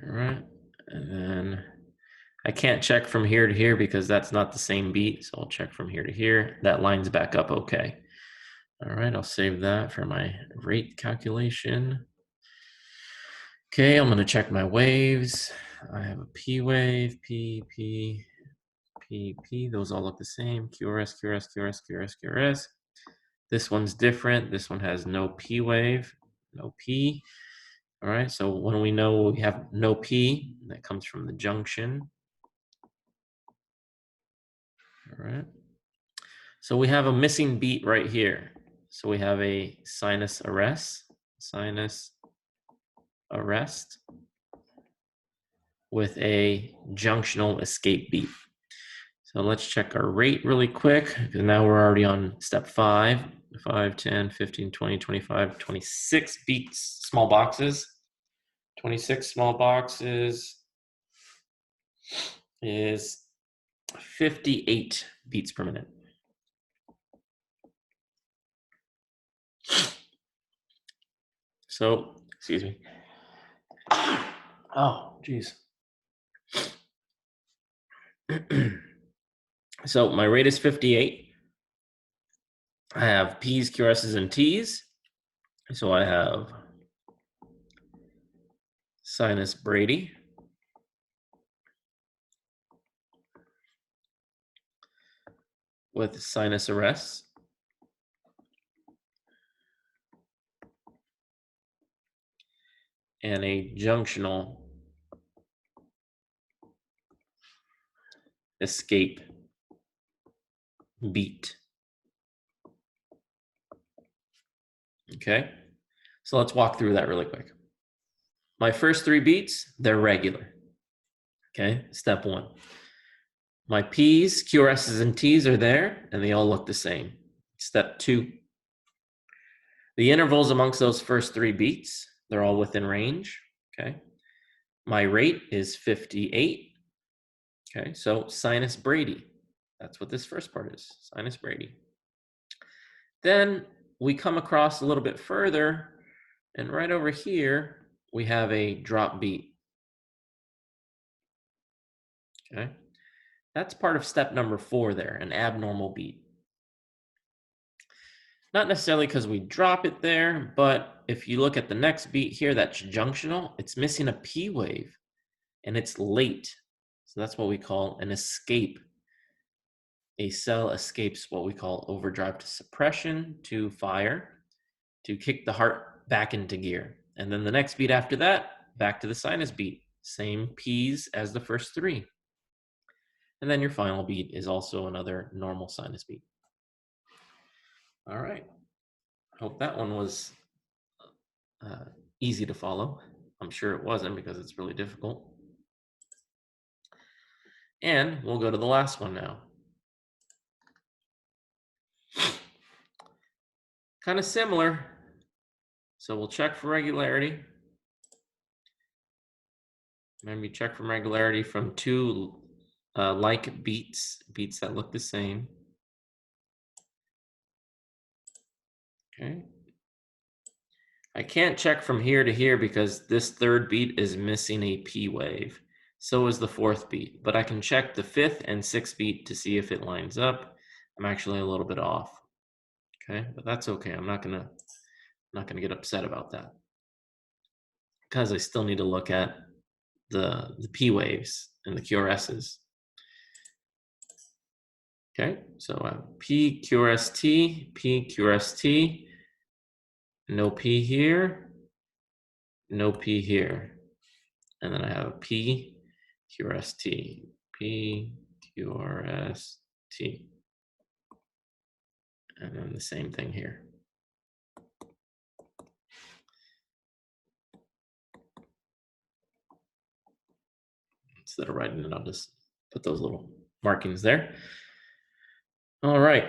All right. And then I can't check from here to here because that's not the same beat. So I'll check from here to here. That lines back up okay. All right, I'll save that for my rate calculation. Okay, I'm gonna check my waves. I have a P wave, P, P, P, P. Those all look the same. QRS, QRS, QRS, QRS, QRS. This one's different. This one has no P wave, no P. All right, so when we know we have no P, that comes from the junction. All right. So we have a missing beat right here. So we have a sinus arrest with a junctional escape beat. So let's check our rate really quick, because now we're already on step 5. 5, 10, 15, 20, 25, 26 beats, small boxes. 26 small boxes is 58 beats per minute. So, excuse me. Oh, geez. So my rate is 58. I have P's, QRS's, and T's. So I have sinus Brady, with sinus arrest, and a junctional escape beat. Okay, so let's walk through that really quick. My first 3 beats, they're regular. Okay, step 1. My P's, QRS's, and T's are there, and they all look the same. Step 2. The intervals amongst those first 3 beats, they're all within range. Okay, my rate is 58. Okay, so sinus Brady. That's what this first part is, sinus Brady. Then we come across a little bit further, and right over here, we have a drop beat. Okay, that's part of step number 4 there, an abnormal beat. Not necessarily because we drop it there, but if you look at the next beat here, that's junctional, it's missing a P wave, and it's late. So that's what we call an escape. A cell escapes what we call overdrive to suppression to fire, to kick the heart back into gear. And then the next beat after that, back to the sinus beat. Same P's as the first 3. And then your final beat is also another normal sinus beat. All right. Hope that one was easy to follow. I'm sure it wasn't because it's really difficult. And we'll go to the last one now. Kind of similar. So we'll check for regularity. Remember, you check for regularity from 2 like beats that look the same. Okay. I can't check from here to here because this third beat is missing a P wave. So is the fourth beat, but I can check the fifth and sixth beat to see if it lines up. I'm actually a little bit off. Okay, but that's okay. I'm not gonna get upset about that because I still need to look at the P waves and the QRSs. Okay, so P QRST, P QRST, no P here, no P here. And then I have P QRST, P QRST. And then the same thing here. Instead of writing it, I'll just put those little markings there. All right.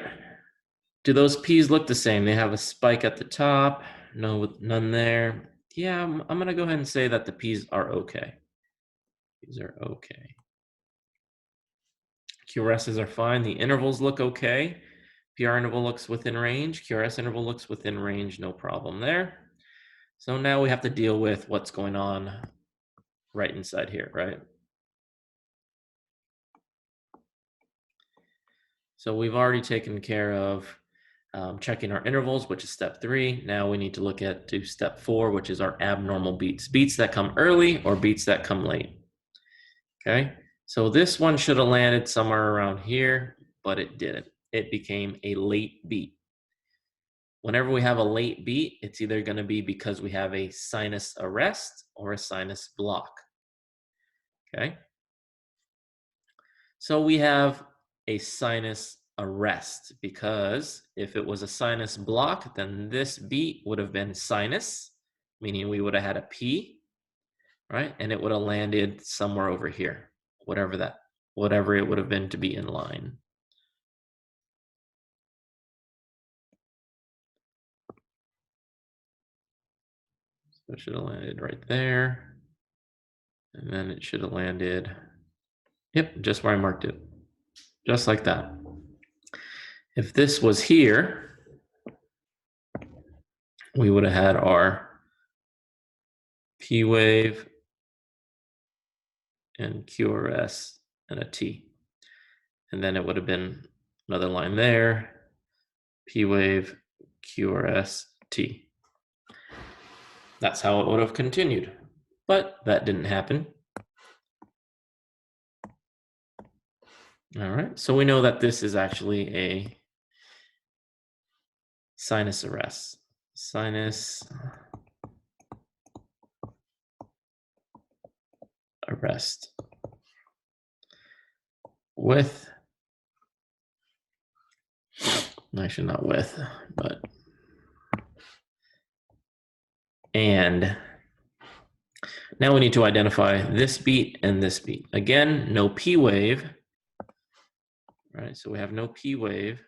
Do those P's look the same? They have a spike at the top, no, none there. Yeah, I'm gonna go ahead and say that the P's are okay. These are okay. QRSs are fine. The intervals look okay. PR interval looks within range. QRS interval looks within range, no problem there. So now we have to deal with what's going on right inside here, right? So we've already taken care of checking our intervals, which is step 3. Now we need to do step 4, which is our abnormal beats. Beats that come early or beats that come late. Okay, so this one should have landed somewhere around here, but it didn't. It became a late beat. Whenever we have a late beat, it's either going to be because we have a sinus arrest or a sinus block. Okay, so we have a sinus arrest because if it was a sinus block, then this beat would have been sinus, meaning we would have had a P, right? And it would have landed somewhere over here, whatever it would have been to be in line. So it should have landed right there. And then it should have landed, yep, just where I marked it. Just like that. If this was here, we would have had our P wave and QRS and a T. And then it would have been another line there, P wave, QRS, T. That's how it would have continued, but that didn't happen. All right, so we know that this is actually a sinus arrest. Sinus arrest with, actually not with, but, and now we need to identify this beat and this beat. Again, no P wave, right? So we have no P wave.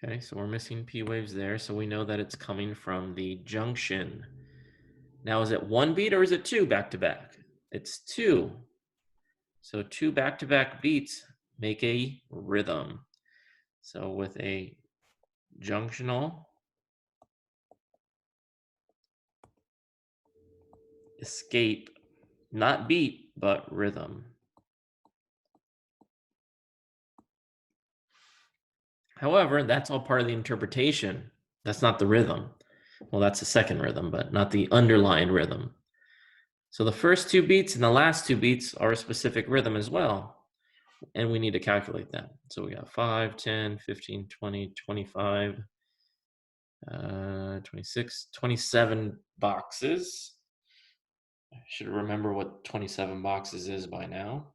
Okay, so we're missing P waves there. So we know that it's coming from the junction. Now, is it one beat or is it two back to back? It's two. So 2 back-to-back beats make a rhythm. So with a junctional escape, not beat, but rhythm. However, that's all part of the interpretation. That's not the rhythm. Well, that's the second rhythm, but not the underlying rhythm. So the first 2 beats and the last 2 beats are a specific rhythm as well. And we need to calculate that. So we got 5, 10, 15, 20, 25, 26, 27 boxes. I should remember what 27 boxes is by now.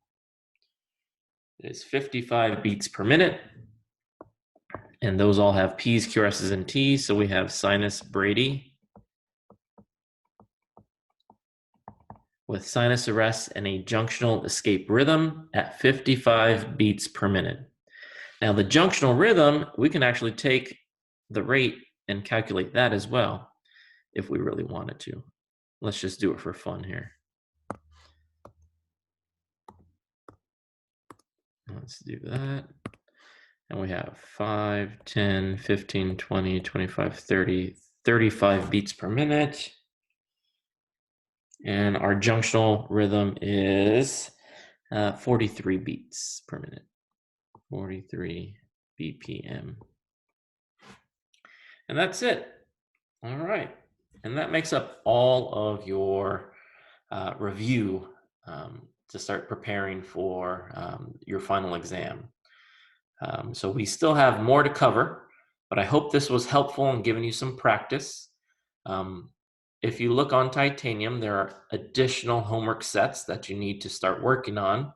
It is 55 beats per minute. And those all have P's, QRS's, and T's. So we have sinus brady with sinus arrest and a junctional escape rhythm at 55 beats per minute. Now the junctional rhythm, we can actually take the rate and calculate that as well if we really wanted to. Let's just do it for fun here. Let's do that. And we have 5, 10, 15, 20, 25, 30, 35 beats per minute. And our junctional rhythm is 43 beats per minute. 43 BPM. And that's it. All right. And that makes up all of your review to start preparing for your final exam. So we still have more to cover, but I hope this was helpful in giving you some practice. If you look on Titanium, there are additional homework sets that you need to start working on.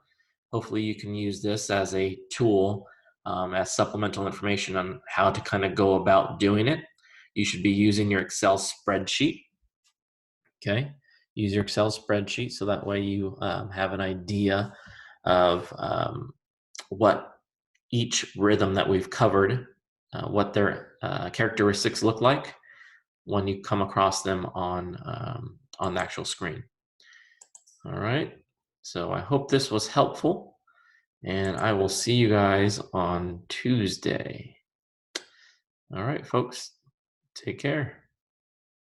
Hopefully you can use this as a tool, as supplemental information on how to kind of go about doing it. You should be using your Excel spreadsheet. Okay, use your Excel spreadsheet so that way you have an idea of what each rhythm that we've covered, what their characteristics look like when you come across them on the actual screen. All right, so I hope this was helpful, and I will see you guys on Tuesday. All right, folks, take care.